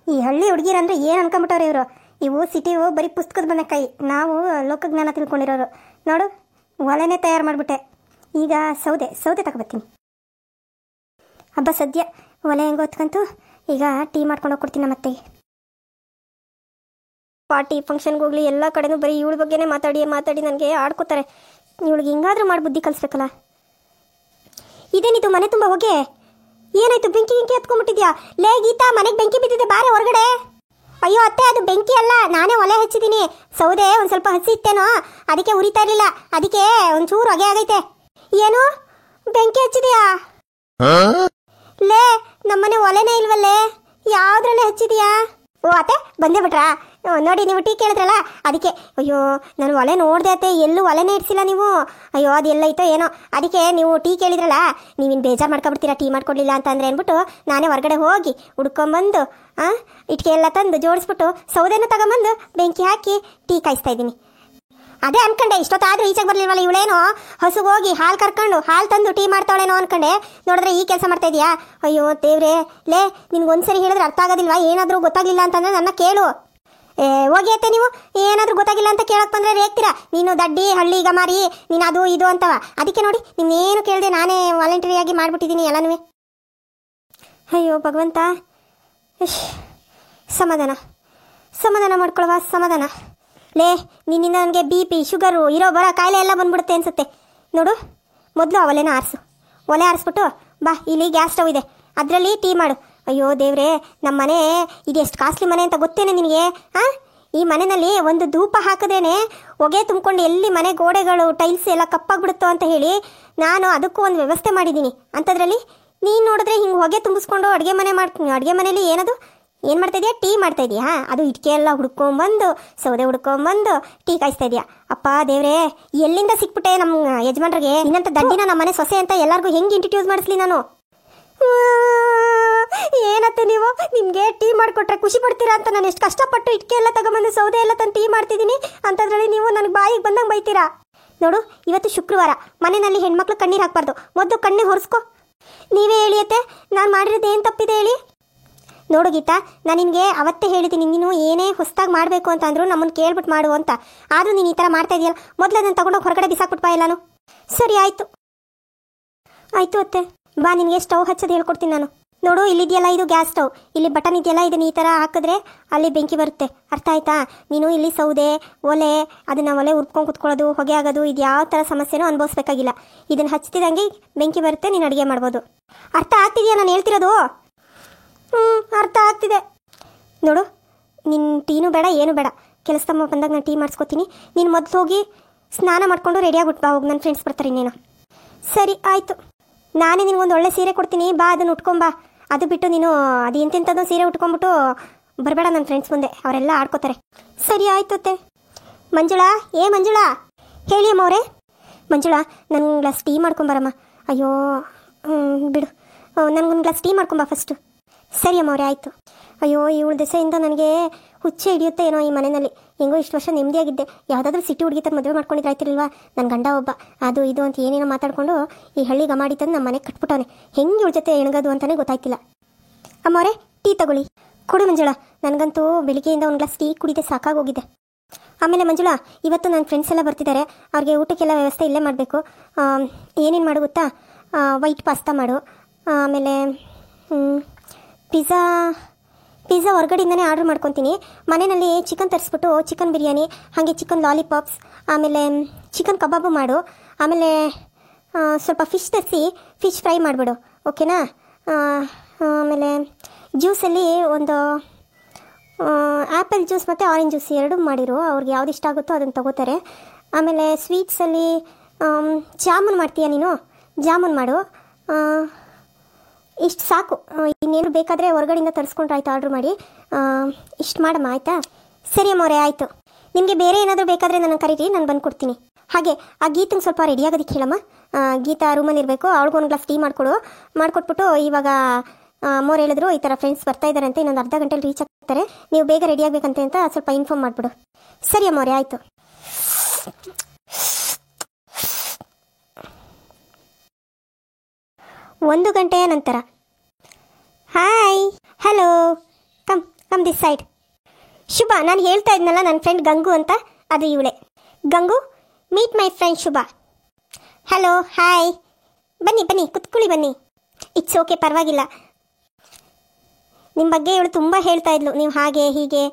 ಈ ಹಳ್ಳಿ ಹುಡುಗಿರಂದ್ರೆ ಏನು ಅನ್ಕೊಂಬಿಟ್ಟವ್ರೆ ಇವರು. ಇವು ಸಿಟಿವು ಬರೀ ಪುಸ್ತಕದ ಮನೆ ಕೈ, ನಾವು ಲೋಕಜ್ಞಾನ ತಿಳ್ಕೊಂಡಿರೋರು. ನೋಡು, ಒಲೆನೇ ತಯಾರು ಮಾಡಿಬಿಟ್ಟೆ. ಈಗ ಸೌದೆ ತಗೊಬರ್ತೀನಿ. ಹಬ್ಬ, ಸದ್ಯ ಒಲೆ ಹೆಂಗೆ ಹೊತ್ಕಂತು. ಈಗ ಟೀ ಮಾಡ್ಕೊಂಡು ಹೋಗ್ಕೊಡ್ತೀನಿ ನಮ್ಮ ಅತ್ತೆಗೆ. ಪಾರ್ಟಿ ಫಂಕ್ಷನ್ಗೆ ಹೋಗ್ಲಿ ಎಲ್ಲ ಕಡೆನೂ ಬರೀ ಇವಳ ಬಗ್ಗೆನೇ ಮಾತಾಡಿ ನನಗೆ ಆಡ್ಕೋತಾರೆ. ಇವಳಿಗೆ ಹಿಂಗಾದ್ರೂ ಮಾಡಿ ಬುದ್ಧಿ ಕಲಿಸ್ಬೇಕಲ್ಲ. ಇದೇನಿದು ಮನೆ ತುಂಬ ಹೊಗೆ? ಏನಾಯ್ತು? ಬೆಂಕಿ ಹತ್ಕೊಂಡ್ಬಿಟ್ಟಿದ್ಯಾ? ಲೇ ಗೀತಾ, ಮನೆಗೆ ಬೆಂಕಿ ಬಿದ್ದಿದೆ, ಬಾರೆ ಹೊರಗಡೆ. ಅಯ್ಯೋ ಅತ್ತೆ, ಅದು ಬೆಂಕಿ ಅಲ್ಲ, ನಾನೇ ಒಲೆ ಹಚ್ಚಿದ್ದೀನಿ. ಸೌದೆ ಒಂದು ಸ್ವಲ್ಪ ಹಸಿ ಇತ್ತೇನೋ, ಅದಕ್ಕೆ ಉರಿತಾ ಇರಲಿಲ್ಲ, ಅದಕ್ಕೆ ಒಂಚೂರು ಹೊಗೆ ಆಗೈತೆ. ಏನು ಬೆಂಕಿ ಹಚ್ಚಿದ್ಯಾ? ಲೇ, ನಮ್ಮನೆ ಒಲೆನೇ ಇಲ್ವಲ್ಲೇ, ಯಾವ್ದ್ರಲ್ಲೇ ಹಚ್ಚಿದ್ಯಾ? ಓ ಅತ್ತೆ, ಬಂದೇ ಬಿಟ್ರಾ? ನೋಡಿ, ನೀವು ಟೀ ಕೇಳಿದ್ರಲ್ಲ ಅದಕ್ಕೆ. ಅಯ್ಯೋ, ನಾನು ಒಲೆ ನೋಡಿದೆ ಅತ್ತೆ, ಎಲ್ಲೂ ಒಲೆನೇ ಇಡ್ಸಿಲ್ಲ ನೀವು. ಅಯ್ಯೋ, ಅದು ಎಲ್ಲೈತೋ ಏನೋ, ಅದಕ್ಕೆ ನೀವು ಟೀ ಕೇಳಿದ್ರಲ್ಲ, ನೀವಿನ್ನು ಬೇಜಾರು ಮಾಡ್ಕೊಬಿಡ್ತೀರಾ ಟೀ ಮಾಡ್ಕೊಡ್ಲಿಲ್ಲ ಅಂತ ಅಂದರೆ ಅಂದ್ಬಿಟ್ಟು ನಾನೇ ಹೊರಗಡೆ ಹೋಗಿ ಹುಡ್ಕೊಂಬಂದು ಇಟ್ಕೆ ಎಲ್ಲ ತಂದು ಜೋಡಿಸ್ಬಿಟ್ಟು ಸೌದೆನೂ ತಗೊಂಬಂದು ಬೆಂಕಿ ಹಾಕಿ ಟೀ ಕಾಯಿಸ್ತಾ ಇದ್ದೀನಿ. ಅದೇ ಅನ್ಕಂಡೆ, ಇಷ್ಟೊತ್ತಾದ್ರೂ ಈಚೆಗೆ ಬರಲಿಲ್ವಲ್ಲ ಇವಳೇನೋ, ಹಸುಗೆ ಹೋಗಿ ಹಾಲು ಕರ್ಕೊಂಡು ಹಾಲು ತಂದು ಟೀ ಮಾಡ್ತಾವಳೇನೋ ಅನ್ಕಂಡೆ. ನೋಡಿದ್ರೆ ಈ ಕೆಲಸ ಮಾಡ್ತಾ ಇದೀಯಾ? ಅಯ್ಯೋ ದೇವ್ರೇ, ಲೇ ನಿನ್ಗೊಂದ್ಸರಿ ಹೇಳಿದ್ರೆ ಅರ್ಥ ಆಗೋದಿಲ್ವಾ? ಏನಾದರೂ ಗೊತ್ತಾಗಲಿಲ್ಲ ಅಂತಂದರೆ ನನ್ನ ಕೇಳು. ಹೋಗಿ ಅತ್ತೆ, ನೀವು ಏನಾದರೂ ಗೊತ್ತಾಗಿಲ್ಲ ಅಂತ ಕೇಳಕ್ಕೆ ಬಂದರೆ ರೇಗ್ತೀರಾ. ನೀನು ದಡ್ಡಿ ಹಳ್ಳಿ ಈಗ ಮಾರಿ, ನೀನು ಅದು ಇದು ಅಂತವ. ಅದಕ್ಕೆ ನೋಡಿ, ನಿನ್ನೇನು ಕೇಳಿದೆ, ನಾನೇ ವಾಲಂಟರಿಯಾಗಿ ಮಾಡಿಬಿಟ್ಟಿದ್ದೀನಿ ಎಲ್ಲನೂ. ಅಯ್ಯೋ ಭಗವಂತ, ಸಮಾಧಾನ ಮಾಡ್ಕೊಳ್ವಾ, ಸಮಾಧಾನ. ಲೇ, ನಿನ್ನಿಂದ ನನಗೆ BP, ಶುಗರು, ಬರೋ ಕಾಯಿಲೆ ಎಲ್ಲ ಬಂದ್ಬಿಡುತ್ತೆ ಅನ್ಸುತ್ತೆ. ನೋಡು, ಮೊದಲು ಆ ಒಲೆನ ಒಲೆ ಆರಿಸ್ಬಿಟ್ಟು ಬಾ, ಇಲ್ಲಿ ಗ್ಯಾಸ್ ಸ್ಟವ್ ಇದೆ, ಅದರಲ್ಲಿ ಟೀ ಮಾಡು. ಅಯ್ಯೋ ದೇವ್ರೇ, ನಮ್ಮ ಮನೆ ಇದು ಎಷ್ಟು ಕಾಸ್ಟ್ಲಿ ಮನೆ ಅಂತ ಗೊತ್ತೇನೆ ನಿನಗೆ? ಈ ಮನೆಯಲ್ಲಿ ಒಂದು ಧೂಪ ಹಾಕಿದ್ರೇನೆ ಹೊಗೆ ತುಂಬಿಕೊಂಡು ಎಲ್ಲಿ ಮನೆ ಗೋಡೆಗಳು ಟೈಲ್ಸ್ ಎಲ್ಲ ಕಪ್ಪಾಗ್ಬಿಡುತ್ತೋ ಅಂತ ಹೇಳಿ ನಾನು ಅದಕ್ಕೂ ಒಂದು ವ್ಯವಸ್ಥೆ ಮಾಡಿದ್ದೀನಿ. ಅಂಥದ್ರಲ್ಲಿ ನೀನು ನೋಡಿದ್ರೆ ಹಿಂಗೆ ಹೊಗೆ ತುಂಬಿಸ್ಕೊಂಡು ಅಡುಗೆ ಮನೇಲಿ ಏನು ಮಾಡ್ತಾ ಇದೆಯಾ? ಟೀ ಮಾಡ್ತಾ ಇದೆಯಾ? ಅದು ಇಟ್ಕೆ ಎಲ್ಲ ಹುಡ್ಕೊಂಬಂದು ಸೌದೆ ಹುಡ್ಕೊಂಬಂದು ಟೀ ಕಾಯಿಸ್ತಾ ಇದೆಯಾ? ಅಪ್ಪ ದೇವ್ರೇ, ಎಲ್ಲಿಂದ ಸಿಕ್ಬಿಟ್ಟೆ ನಮ್ಮ ಯಜಮಾನ್ರಿಗೆ? ಇನ್ನಂತ ದಂಡಿನ ನಮ್ಮ ಮನೆ ಸೊಸೆ ಅಂತ ಎಲ್ಲರಿಗೂ ಹೆಂಗೆ ಇಂಟ್ರಡ್ಯೂಸ್ ಮಾಡಿಸ್ಲಿ ನಾನು? ಏನತ್ತೆ ನೀವು, ನಿಮಗೆ ಟೀ ಮಾಡಿಕೊಟ್ರೆ ಖುಷಿ ಪಡ್ತೀರಾ ಅಂತ ನಾನು ಎಷ್ಟು ಕಷ್ಟಪಟ್ಟು ಇಟ್ಕೆ ಎಲ್ಲ ತಗೊಂಬಂದು ಸೌದೆ ಎಲ್ಲ ತಂದು ಟೀ ಮಾಡ್ತಿದ್ದೀನಿ. ಅಂಥದ್ರಲ್ಲಿ ನೀವು ನನಗೆ ಬಾಯಿಗೆ ಬಂದಂಗೆ ಬೈತೀರಾ? ನೋಡು, ಇವತ್ತು ಶುಕ್ರವಾರ, ಮನೆಯಲ್ಲಿ ಹೆಣ್ಮಕ್ಳು ಕಣ್ಣೀರು ಹಾಕ್ಬಾರ್ದು. ಮೊದಲು ಕಣ್ಣೇ ಹೊರಿಸ್ಕೊ. ನೀವೇ ಹೇಳಿ ಅತ್ತೆ, ನಾನು ಮಾಡಿರೋದು ಏನು ತಪ್ಪಿದೆ ಹೇಳಿ? ನೋಡು ಗೀತಾ, ನಾನು ನಿನಗೆ ಅವತ್ತೇ ಹೇಳಿದ್ದೀನಿ, ನೀನು ಏನೇ ಹೊಸದಾಗಿ ಮಾಡಬೇಕು ಅಂತ ಅಂದರೂ ನಮ್ಮನ್ನು ಕೇಳ್ಬಿಟ್ಟು ಮಾಡು ಅಂತ. ಆದರೂ ನೀನು ಈ ಥರ ಮಾಡ್ತಾ ಇದೆಯಲ್ಲ, ಮೊದಲು ಅದನ್ನು ತಗೊಂಡೋಗಿ ಹೊರಗಡೆ ಬಿಸಾಕ್ಬಿಟ್ಬಾ ಎಲ್ಲಾನು. ಸರಿ ಆಯಿತು ಆಯಿತು ಅತ್ತೆ. ಬಾ, ನಿನಗೆ ಸ್ಟವ್ ಹಚ್ಚೋದು ಹೇಳ್ಕೊಡ್ತೀನಿ ನಾನು. ನೋಡು, ಇಲ್ಲಿದೆಯಲ್ಲ ಇದು ಗ್ಯಾಸ್ ಸ್ಟವ್, ಇಲ್ಲಿ ಬಟನ್ ಇದೆಯಲ್ಲ, ಇದನ್ನು ಈ ಥರ ಹಾಕಿದ್ರೆ ಅಲ್ಲಿ ಬೆಂಕಿ ಬರುತ್ತೆ, ಅರ್ಥ ಆಯ್ತಾ? ನೀನು ಇಲ್ಲಿ ಸೌದೆ ಒಲೆ, ಅದನ್ನು ಒಲೆ ಉರ್ಕೊಂಡು ಕುತ್ಕೊಳ್ಳೋದು, ಹೊಗೆ ಆಗೋದು, ಇದು ಯಾವ ಥರ ಸಮಸ್ಯೆನೂ ಅನುಭವಿಸ್ಬೇಕಾಗಿಲ್ಲ. ಇದನ್ನು ಹಚ್ತಿದಂಗೆ ಬೆಂಕಿ ಬರುತ್ತೆ, ನೀನು ಅಡುಗೆ ಮಾಡ್ಬೋದು. ಅರ್ಥ ಆಗ್ತಿದೆಯಾ ನಾನು ಹೇಳ್ತಿರೋದು? ಅರ್ಥ ಆಗ್ತಿದೆ. ನೋಡು, ನಿನ್ನ ಟೀನೂ ಬೇಡ ಏನೂ ಬೇಡ, ಕೆಲಸದಮ್ಮ ಬಂದಾಗ ನಾನು ಟೀ ಮಾಡಿಸ್ಕೊತೀನಿ. ನೀನು ಮೊದಲು ಹೋಗಿ ಸ್ನಾನ ಮಾಡಿಕೊಂಡು ರೆಡಿಯಾಗ್ಬಿಟ್ಟು ಬಾ, ಹೋಗಿ ನನ್ನ ಫ್ರೆಂಡ್ಸ್ ಬರ್ತಾರೆ ಇನ್ನೇನು. ಸರಿ ಆಯಿತು, ನಾನೇ ನಿನಗೊಂದು ಒಳ್ಳೆ ಸೀರೆ ಕೊಡ್ತೀನಿ, ಬಾ ಅದನ್ನು ಉಟ್ಕೊಂಬಾ. ಅದು ಬಿಟ್ಟು ನೀನು ಅದು ಎಂತೆಂಥದ್ದು ಸೀರೆ ಉಟ್ಕೊಂಬಿಟ್ಟು ಬರಬೇಡ ನನ್ನ ಫ್ರೆಂಡ್ಸ್ ಮುಂದೆ, ಅವರೆಲ್ಲ ಆಡ್ಕೋತಾರೆ. ಸರಿ ಆಯ್ತು ಅತ್ತೆ. ಮಂಜುಳಾ, ಮಂಜುಳಾ, ಹೇಳಿ ಅಮ್ಮವ್ರೆ. ಮಂಜುಳಾ, ನನಗೊಂದು ಗ್ಲಾಸ್ ಟೀ ಮಾಡ್ಕೊಂಬರಮ್ಮ. ಅಯ್ಯೋ ಬಿಡು, ನನಗೊಂದು ಗ್ಲಾಸ್ ಟೀ ಮಾಡ್ಕೊಂಬಾ ಫಸ್ಟು. ಸರಿ ಅಮ್ಮವ್ರೆ, ಆಯಿತು. ಅಯ್ಯೋ, ಇವಳ ದೆಸೆಯಿಂದ ನನಗೆ ಹುಚ್ಚೆ ಹಿಡಿಯುತ್ತೆ ಏನೋ ಈ ಮನೆಯಲ್ಲಿ. ಹೆಂಗೋ ಇಷ್ಟು ವರ್ಷ ನೆಮ್ಮದಿಯಾಗಿದ್ದೆ, ಯಾವುದಾದ್ರೂ ಸಿಟಿ ಹುಡುಗಿ ಥರ ಮದುವೆ ಮಾಡ್ಕೊಂಡಿದ್ರೆ ಆಯ್ತಿರಲ್ವಾ? ನನ್ನ ಗಂಡ ಒಬ್ಬ ಅದು ಇದು ಅಂತ ಏನೇನೋ ಮಾತಾಡ್ಕೊಂಡು ಈ ಹಳ್ಳಿ ಗಮಾಡಿ ತಂದು ನಮ್ಮ ಮನೆಗೆ ಕಟ್ಬಿಟ್ಟವನೆ. ಹೆಂಗೆ ಇವಳ ಜೊತೆ ಎಣಗೋದು ಅಂತಲೇ ಗೊತ್ತಾಯ್ತಿಲ್ಲ. ಅಮ್ಮವ್ರೆ, ಟೀ ತಗೊಳ್ಳಿ. ಕೊಡು ಮಂಜುಳಾ, ನನಗಂತೂ ಬೆಳಿಗ್ಗೆಯಿಂದ ಒಂದು ಗ್ಲಾಸ್ ಟೀ ಕುಡಿದೆ ಸಾಕಾಗೋಗಿದೆ. ಆಮೇಲೆ ಮಂಜುಳಾ, ಇವತ್ತು ನನ್ನ ಫ್ರೆಂಡ್ಸ್ ಎಲ್ಲ ಬರ್ತಿದ್ದಾರೆ, ಅವ್ರಿಗೆ ಊಟಕ್ಕೆಲ್ಲ ವ್ಯವಸ್ಥೆ ಇಲ್ಲೇ ಮಾಡಬೇಕು. ಏನೇನು ಮಾಡು ಗೊತ್ತಾ? ವೈಟ್ ಪಾಸ್ತಾ ಮಾಡು, ಆಮೇಲೆ ಪಿಜ್ಜಾ ಹೊರಗಡೆಯಿಂದನೇ ಆರ್ಡ್ರ್ ಮಾಡ್ಕೊತೀನಿ. ಮನೆಯಲ್ಲಿ ಚಿಕನ್ ತರಿಸ್ಬಿಟ್ಟು ಚಿಕನ್ ಬಿರಿಯಾನಿ, ಹಾಗೆ ಚಿಕನ್ ಲಾಲಿಪಾಪ್ಸ್, ಆಮೇಲೆ ಚಿಕನ್ ಕಬಾಬು ಮಾಡು. ಆಮೇಲೆ ಸ್ವಲ್ಪ ಫಿಶ್ ತರಿಸಿ ಫಿಶ್ ಫ್ರೈ ಮಾಡಿಬಿಡು, ಓಕೆನಾ? ಆಮೇಲೆ ಜ್ಯೂಸಲ್ಲಿ ಒಂದು ಆ್ಯಪಲ್ ಜ್ಯೂಸ್ ಮತ್ತು ಆರೆಂಜ್ ಜ್ಯೂಸ್ ಎರಡೂ ಮಾಡಿರು, ಅವ್ರಿಗೆ ಯಾವ್ದು ಇಷ್ಟ ಆಗುತ್ತೋ ಅದನ್ನು ತಗೋತಾರೆ. ಆಮೇಲೆ ಸ್ವೀಟ್ಸಲ್ಲಿ ಜಾಮೂನ್ ಮಾಡ್ತೀಯಾ ನೀನು? ಜಾಮೂನ್ ಮಾಡು. ಇಷ್ಟು ಸಾಕು, ಇನ್ನೇನು ಬೇಕಾದರೆ ಹೊರಗಡೆಯಿಂದ ತರಿಸ್ಕೊಂಡ್ರೆ ಆಯ್ತು, ಆರ್ಡ್ರ್ ಮಾಡಿ. ಇಷ್ಟು ಮಾಡಮ್ಮ, ಆಯಿತಾ? ಸರಿ ಅಮ್ಮವ್ರೆ, ಆಯಿತು. ನಿಮಗೆ ಬೇರೆ ಏನಾದರೂ ಬೇಕಾದರೆ ನನ್ನ ಕರೀರಿ, ನಾನು ಬಂದು ಕೊಡ್ತೀನಿ. ಹಾಗೆ ಆ ಗೀತಂಗೆ ಸ್ವಲ್ಪ ರೆಡಿ ಆಗೋದಕ್ಕೆ ಹೇಳಮ್ಮ. ಗೀತಾ ರೂಮಲ್ಲಿ ಇರಬೇಕು, ಅವ್ಳಿಗೆ ಒಂದು ಗ್ಲಾಸ್ ಟೀ ಮಾಡಿಕೊಟ್ಬಿಟ್ಟು ಇವಾಗ ಅಮ್ಮವ್ರು ಹೇಳಿದ್ರು ಈ ಥರ ಫ್ರೆಂಡ್ಸ್ ಬರ್ತಾ ಇದ್ದಾರೆ ಅಂತ, ಇನ್ನೊಂದು ಅರ್ಧ ಗಂಟೆಲಿ ರೀಚ್ ಆಗ್ತಾರೆ, ನೀವು ಬೇಗ ರೆಡಿ ಆಗಬೇಕಂತೆ ಅಂತ ಸ್ವಲ್ಪ ಇನ್ಫಾರ್ಮ್ ಮಾಡಿಬಿಡು. ಸರಿ ಅಮ್ಮವ್ರೆ, ಆಯಿತು. 1 ಗಂಟೆಯ ನಂತರ. Hi, hello, come this side. Shubha, ನಾನು ಹೇಳ್ತಾ ಇದ್ನಲ್ಲ ನನ್ನ ಫ್ರೆಂಡ್ ಗಂಗು ಅಂತ, ಅದು ಇವಳೆ. Gangu, meet my friend Shubha. Hello, hi, ಬನ್ನಿ ಕುತ್ಕೊಳ್ಳಿ, ಬನ್ನಿ. ಇಟ್ಸ್ ಓಕೆ, ಪರವಾಗಿಲ್ಲ. ನಿಮ್ಮ ಬಗ್ಗೆ ಇವಳು ತುಂಬ ಹೇಳ್ತಾ ಇದ್ಲು, ನೀವು ಹಾಗೆ ಹೀಗೆ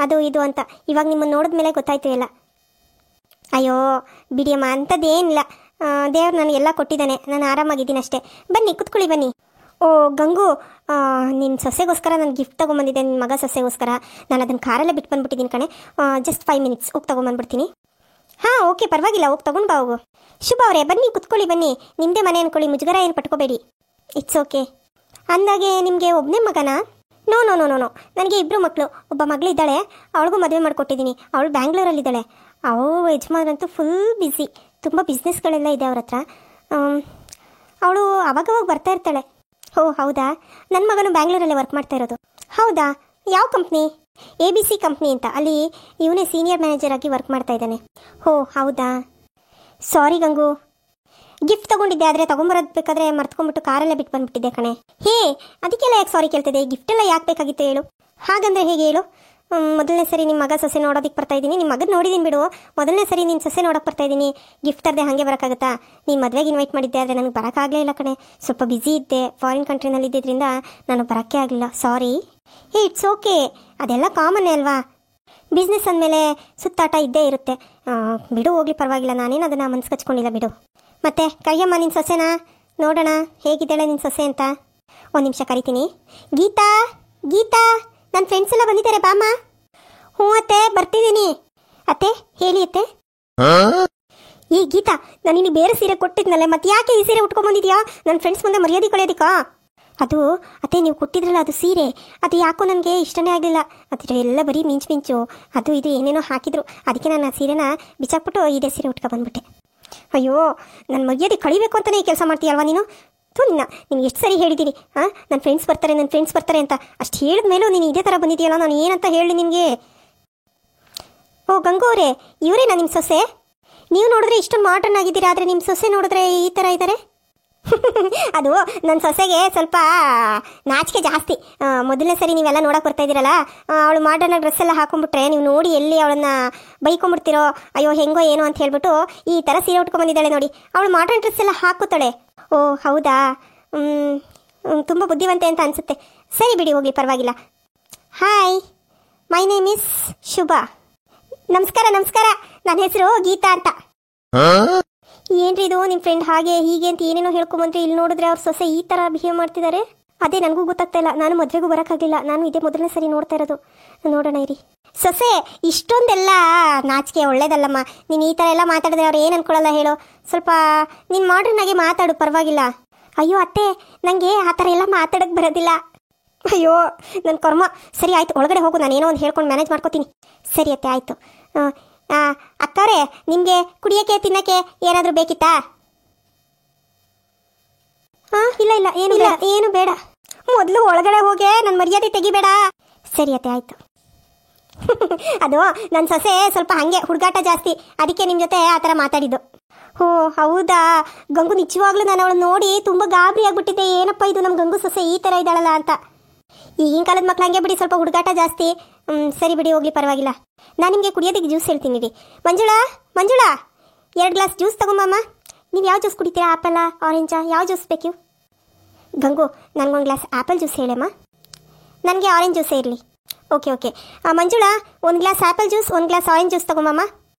ಅದು ಇದು ಅಂತ. ಇವಾಗ ನಿಮ್ಮನ್ನು ನೋಡಿದ ಮೇಲೆ ಗೊತ್ತಾಯ್ತು ಎಲ್ಲ. ಅಯ್ಯೋ ಬಿಡಿಯಮ್ಮ, ಅಂಥದ್ದೇನಿಲ್ಲ, ದೇವ್ರು ನನಗೆಲ್ಲ ಕೊಟ್ಟಿದ್ದಾನೆ, ನಾನು ಆರಾಮಾಗಿದ್ದೀನಿ ಅಷ್ಟೇ. ಬನ್ನಿ ಕುತ್ಕೊಳ್ಳಿ, ಬನ್ನಿ. ಓ ಗಂಗು, ನಿನ್ನ ಸೊಸೆಗೋಸ್ಕರ ನಾನು ಗಿಫ್ಟ್ ತೊಗೊಂಬಂದಿದ್ದೆ, ನಿನ್ನ ಮಗ ಸೊಸೆಗೋಸ್ಕರ. ನಾನು ಅದನ್ನು ಕಾರಲ್ಲೇ ಬಿಟ್ಟು ಬಂದುಬಿಟ್ಟಿದ್ದೀನಿ ಕಣೆ. ಜಸ್ಟ್ 5 ಮಿನಿಟ್ಸ್ ಹೋಗಿ ತೊಗೊಂಬಂದ್ಬಿಡ್ತೀನಿ. ಹಾಂ ಓಕೆ, ಪರವಾಗಿಲ್ಲ, ಹೋಗಿ ತೊಗೊಂಡು ಬಾ, ಹೋಗು. ಶುಭ ಅವರೇ, ಬನ್ನಿ ಕುತ್ಕೊಳ್ಳಿ, ಬನ್ನಿ. ನಿಮ್ಮದೇ ಮನೆ ಅಂದ್ಕೊಳ್ಳಿ, ಮುಜುಗರ ಏನು ಪಟ್ಕೋಬೇಡಿ. It's okay. ಅಂದಾಗೆ ನಿಮಗೆ ಒಬ್ಬನೇ ಮಗನಾ? ನೋ, ನನಗೆ 2 ಮಕ್ಕಳು. ಒಬ್ಬ ಮಗಳಿದ್ದಾಳೆ, ಅವಳಿಗೂ ಮದುವೆ ಮಾಡಿಕೊಟ್ಟಿದ್ದೀನಿ. ಅವಳು ಬ್ಯಾಂಗ್ಳೂರಲ್ಲಿದ್ದಾಳೆ. ಅವಳು ಯಜಮಾನ್ರಂತೂ ಫುಲ್ ಬ್ಯುಸಿ, ತುಂಬ ಬಿಸ್ನೆಸ್ಗಳೆಲ್ಲ ಇದೆ ಅವ್ರ ಹತ್ರ. ಅವಳು ಅವಾಗವಾಗ ಬರ್ತಾ ಇರ್ತಾಳೆ. ಓ ಹೌದಾ, ನನ್ನ ಮಗನು ಬ್ಯಾಂಗ್ಳೂರಲ್ಲೇ ವರ್ಕ್ ಮಾಡ್ತಾ ಇರೋದು. ಹೌದಾ, ಯಾವ ಕಂಪ್ನಿ? ABC ಕಂಪ್ನಿ ಅಂತ, ಅಲ್ಲಿ ಇವನೇ ಸೀನಿಯರ್ ಮ್ಯಾನೇಜರ್ ಆಗಿ ವರ್ಕ್ ಮಾಡ್ತಾ ಇದ್ದಾನೆ. ಓ ಹೌದಾ, ಸಾರಿ ಗಂಗು, ಗಿಫ್ಟ್ ತೊಗೊಂಡಿದ್ದೆ, ಆದರೆ ತೊಗೊಂಬರೋದು ಬೇಕಾದರೆ ಮರ್ತ್ಕೊಂಡ್ಬಿಟ್ಟು ಕಾರಲ್ಲೇ ಬಿಟ್ಟು ಬಂದುಬಿಟ್ಟಿದ್ದೆ ಕಣೆ. ಹೇ, ಅದಕ್ಕೆಲ್ಲ ಯಾಕೆ ಸಾರಿ ಕೇಳ್ತಿದ್ದೆ? ಗಿಫ್ಟೆಲ್ಲ ಯಾಕೆ ಬೇಕಾಗಿತ್ತು ಹೇಳು? ಹಾಗಂದರೆ ಹೇಗೆ ಹೇಳು? ಮೊದಲನೇ ಸರಿ ನಿಮ್ಮ ಮಗ ಸೊಸೆ ನೋಡೋದಕ್ಕೆ ಬರ್ತಾಯಿದ್ದೀನಿ. ನಿಮ್ಮ ಮಗನ ನೋಡಿದ್ದೀನಿ ಬಿಡು, ಮೊದಲನೇ ಸರಿ ನಿನ್ನ ಸೊಸೆ ನೋಡೋಕ್ಕೆ ಬರ್ತಾಯಿದ್ದೀನಿ. ಗಿಫ್ಟ್ ತರದೆ ಹಾಗೆ ಬರೋಕ್ಕಾಗುತ್ತಾ? ನೀನು ಮದುವೆಗೆ ಇನ್ವೈಟ್ ಮಾಡಿದ್ದೆ, ಆದರೆ ನನಗೆ ಬರೋಕ್ಕಾಗಲೇ ಇಲ್ಲ ಕಣೆ. ಸ್ವಲ್ಪ ಬ್ಯುಸಿ ಇದ್ದೆ, ಫಾರಿನ್ ಕಂಟ್ರಿನಲ್ಲಿ ಇದ್ದಿದ್ದರಿಂದ ನಾನು ಬರೋಕ್ಕೆ ಆಗಲಿಲ್ಲ, ಸಾರಿ. ಇಟ್ಸ್ ಓಕೆ, ಅದೆಲ್ಲ ಕಾಮನ್ನೇ ಅಲ್ವಾ? ಬಿಸ್ನೆಸ್ ಅಂದಮೇಲೆ ಸುತ್ತಾಟ ಇದ್ದೇ ಇರುತ್ತೆ. ಬಿಡು, ಹೋಗ್ಲಿ, ಪರವಾಗಿಲ್ಲ. ನಾನೇನು ಅದನ್ನು ಮನ್ಸು ಕಚ್ಕೊಂಡಿಲ್ಲ, ಬಿಡು. ಮತ್ತೆ ಕರಿಯಮ್ಮ ನಿನ್ನ ಸೊಸೆನಾ, ನೋಡೋಣ ಹೇಗಿದ್ದಾಳೆ ನಿನ್ನ ಸೊಸೆ ಅಂತ. 1 ನಿಮಿಷ ಕರಿತೀನಿ. ಗೀತಾ, ನನ್ನ ಫ್ರೆಂಡ್ಸ್ ಎಲ್ಲ ಬಂದಿದ್ದಾರೆ, ಬಾಮ್ಮ. ಹ್ಞೂ ಅತ್ತೆ, ಬರ್ತಿದ್ದೀನಿ. ಅತ್ತೆ, ಹೇಳಿ ಅತ್ತೆ. ಈ ಗೀತಾ, ನಾನು ನಿನಗೆ ಬೇರೆ ಸೀರೆ ಕೊಟ್ಟಿದ್ನಲ್ಲೇ, ಮತ್ತೆ ಯಾಕೆ ಈ ಸೀರೆ ಉಟ್ಕೊಂಡ್ಬಂದಿದ್ಯಾ? ನನ್ನ ಫ್ರೆಂಡ್ಸ್ ಮುಂದೆ ಮರ್ಯಾದೆ ಕಳೆಯೋದಿಕ್ಕಾ? ಅದು ಅತ್ತೆ, ನೀವು ಕೊಟ್ಟಿದ್ರಲ್ಲ ಅದು ಸೀರೆ, ಅದು ಯಾಕೋ ನನಗೆ ಇಷ್ಟನೇ ಆಗಲಿಲ್ಲ. ಅದ್ರ ಎಲ್ಲ ಬರೀ ಮಿಂಚು ಅದು ಇದು ಏನೇನೋ ಹಾಕಿದ್ರು. ಅದಕ್ಕೆ ನಾನು ಆ ಸೀರೆನ ಬಿಚ್ಚಾಕ್ಬಿಟ್ಟು ಇದೇ ಸೀರೆ ಉಟ್ಕೊಬಂದ್ಬಿಟ್ಟೆ. ಅಯ್ಯೋ, ನನ್ನ ಮರ್ಯಾದೆ ಕಳಿಬೇಕು ಅಂತಲೇ ಈ ಕೆಲಸ ಮಾಡ್ತೀಯಲ್ವಾ ನೀನು? ನಿಮ್ಗೆ ಎಷ್ಟು ಸರಿ ಹೇಳಿದ್ದೀನಿ, ನನ್ನ ಫ್ರೆಂಡ್ಸ್ ಬರ್ತಾರೆ ಅಂತ. ಅಷ್ಟು ಹೇಳಿದ ಮೇಲೂ ನೀನು ಇದೇ ಥರ ಬಂದಿದೆಯಲ್ಲ, ನಾನು ಏನಂತ ಹೇಳಿ ನಿನಗೆ? ಓ ಗಂಗು ಅವರೇ, ಇವರೇನಾ ನಿಮ್ಮ ಸೊಸೆ? ನೀವು ನೋಡಿದ್ರೆ ಇಷ್ಟೊಂದು ಮಾಡರ್ನ್ ಆಗಿದ್ದೀರಾ, ಆದರೆ ನಿಮ್ಮ ಸೊಸೆ ನೋಡಿದ್ರೆ ಈ ಥರ ಇದ್ದಾರೆ. ಅದು ನನ್ನ ಸೊಸೆಗೆ ಸ್ವಲ್ಪ ನಾಚಿಕೆ ಜಾಸ್ತಿ. ಮೊದಲನೇ ಸರಿ ನೀವೆಲ್ಲ ನೋಡಕ್ಕೆ ಬರ್ತಾ ಇದ್ದೀರಲ್ಲ, ಅವಳು ಮಾಡರ್ನ್ ಡ್ರೆಸ್ ಎಲ್ಲ ಹಾಕೊಂಡ್ಬಿಟ್ರೆ ನೀವು ನೋಡಿ ಎಲ್ಲಿ ಅವಳನ್ನ ಬೈಕೊಂಡ್ಬಿಡ್ತೀರೋ, ಅಯ್ಯೋ ಹೆಂಗೋ ಏನೋ ಅಂತ ಹೇಳ್ಬಿಟ್ಟು ಈ ಥರ ಸೀರೆ ಉಟ್ಕೊಂಡ್ಬಂದಿದ್ದಾಳೆ ನೋಡಿ. ಅವಳು ಮಾಡರ್ನ್ ಡ್ರೆಸ್ ಎಲ್ಲ ಹಾಕೋತಾಳೆ. ಓ ಹೌದಾ, ತುಂಬ ಬುದ್ಧಿವಂತೆ ಅಂತ ಅನಿಸುತ್ತೆ. ಸರಿ ಬಿಡಿ, ಹೋಗಿ ಪರವಾಗಿಲ್ಲ. ಹಾಯ್, ಮೈ ನೇಮ್ ಇಸ್ ಶುಭ. ನಮಸ್ಕಾರ ನಮಸ್ಕಾರ, ನನ್ನ ಹೆಸರು ಗೀತಾ ಅಂತ. ಏನ್ರಿ ಇದು ನಿಮ್ಮ ಫ್ರೆಂಡ್ ಹಾಗೆ ಹೀಗೆ ಅಂತ ಏನೇನೋ ಹೇಳ್ಕೊಂಬಂದ್ರೆ ಇಲ್ಲಿ ನೋಡಿದ್ರೆ ಅವ್ರ ಸೊಸೆ ಈ ಥರ ಬಿಹೇವ್ ಮಾಡ್ತಿದ್ದಾರೆ. ಅದೇ ನನಗೂ ಗೊತ್ತಾಗ್ತಾ ಇಲ್ಲ. ನಾನು ಮದುವೆಗೂ ಬರೋಕ್ಕಾಗಲಿಲ್ಲ. ನಾನು ಇದೇ ಮೊದಲನೇ ಸರಿ ನೋಡ್ತಾ ಇರೋದು. ನೋಡೋಣ ಇರಿ. ಸೊಸೆ, ಇಷ್ಟೊಂದೆಲ್ಲ ನಾಚಿಕೆ ಒಳ್ಳೇದಲ್ಲಮ್ಮ. ನೀನು ಈ ಥರ ಎಲ್ಲ ಮಾತಾಡಿದ್ರೆ ಅವ್ರು ಏನು ಅನ್ಕೊಳ್ಳಲ್ಲ ಹೇಳು. ಸ್ವಲ್ಪ ನೀನು ಮಾಡ್ರನ್ ಆಗಿ ಮಾತಾಡು, ಪರವಾಗಿಲ್ಲ. ಅಯ್ಯೋ ಅತ್ತೆ, ನನಗೆ ಆ ಥರ ಎಲ್ಲ ಮಾತಾಡೋಕ್ಕೆ ಬರೋದಿಲ್ಲ. ಅಯ್ಯೋ ನನ್ನ ಕರ್ಮ. ಸರಿ ಆಯಿತು, ಒಳಗಡೆ ಹೋಗು, ನಾನು ಏನೋ ಒಂದು ಹೇಳ್ಕೊಂಡು ಮ್ಯಾನೇಜ್ ಮಾಡ್ಕೋತೀನಿ. ಸರಿ ಅತ್ತೆ, ಆಯಿತು. ಅಕ್ಕವ್ರೆ, ನಿಮಗೆ ಕುಡಿಯೋಕ್ಕೆ ತಿನ್ನೋಕ್ಕೆ ಏನಾದರೂ ಬೇಕಿತ್ತಾ? ಇಲ್ಲ ಇಲ್ಲ, ಏನಿಲ್ಲ, ಏನು ಬೇಡ. ಮೊದಲು ಒಳಗಡೆ ಹೋಗೆ, ನನ್ನ ಮರ್ಯಾದೆ ತೆಗಿಬೇಡ. ಸರಿ ಅತ್ತೆ, ಆಯಿತು. ಅದು ನನ್ನ ಸೊಸೆ ಸ್ವಲ್ಪ ಹಾಗೆ ಹುಡುಗಾಟ ಜಾಸ್ತಿ, ಅದಕ್ಕೆ ನಿಮ್ಮ ಜೊತೆ ಆ ಥರ ಮಾತಾಡಿದ್ದು. ಓ ಹೌದಾ ಗಂಗು, ನಿಜವಾಗ್ಲೂ ನಾನು ಅವಳು ನೋಡಿ ತುಂಬ ಗಾಬರಿ ಆಗ್ಬಿಟ್ಟಿದ್ದೆ. ಏನಪ್ಪ ಇದು ನಮ್ಮ ಗಂಗು ಸೊಸೆ ಈ ಥರ ಇದ್ದಾಳಲ್ಲ ಅಂತ. ಈಗಿನ ಕಾಲದ ಮಕ್ಳು ಹಂಗೆ ಬಿಡಿ, ಸ್ವಲ್ಪ ಹುಡುಗಾಟ ಜಾಸ್ತಿ. ಸರಿ ಬಿಡಿ, ಹೋಗ್ಲಿ, ಪರವಾಗಿಲ್ಲ. ನಾನು ನಿಮಗೆ ಕುಡಿಯೋದಕ್ಕೆ ಜ್ಯೂಸ್ ಹೇಳ್ತೀನಿ ರೀ. ಮಂಜುಳಾ, ಮಂಜುಳಾ, 2 ಗ್ಲಾಸ್ ಜ್ಯೂಸ್ ತಗೊಂಬಮ್ಮ. ನೀವು ಯಾವ ಜ್ಯೂಸ್ ಕುಡಿತೀರಾ? ಆ್ಯಪಲ್ಲ, ಆರೆಂಜಾ, ಯಾವ ಜ್ಯೂಸ್ ಬೇಕು? ಗಂಗು, ನನಗೊಂದು ಗ್ಲಾಸ್ ಆ್ಯಪಲ್ ಜ್ಯೂಸ್ ಹೇಳಮ್ಮ. ನನಗೆ ಆರೆಂಜ್ ಜ್ಯೂಸೇ ಇರಲಿ. Okay okay. Manjula, 1 glass apple juice, 1 glass orange juice ತಗೊಂಬಮ್ಮ.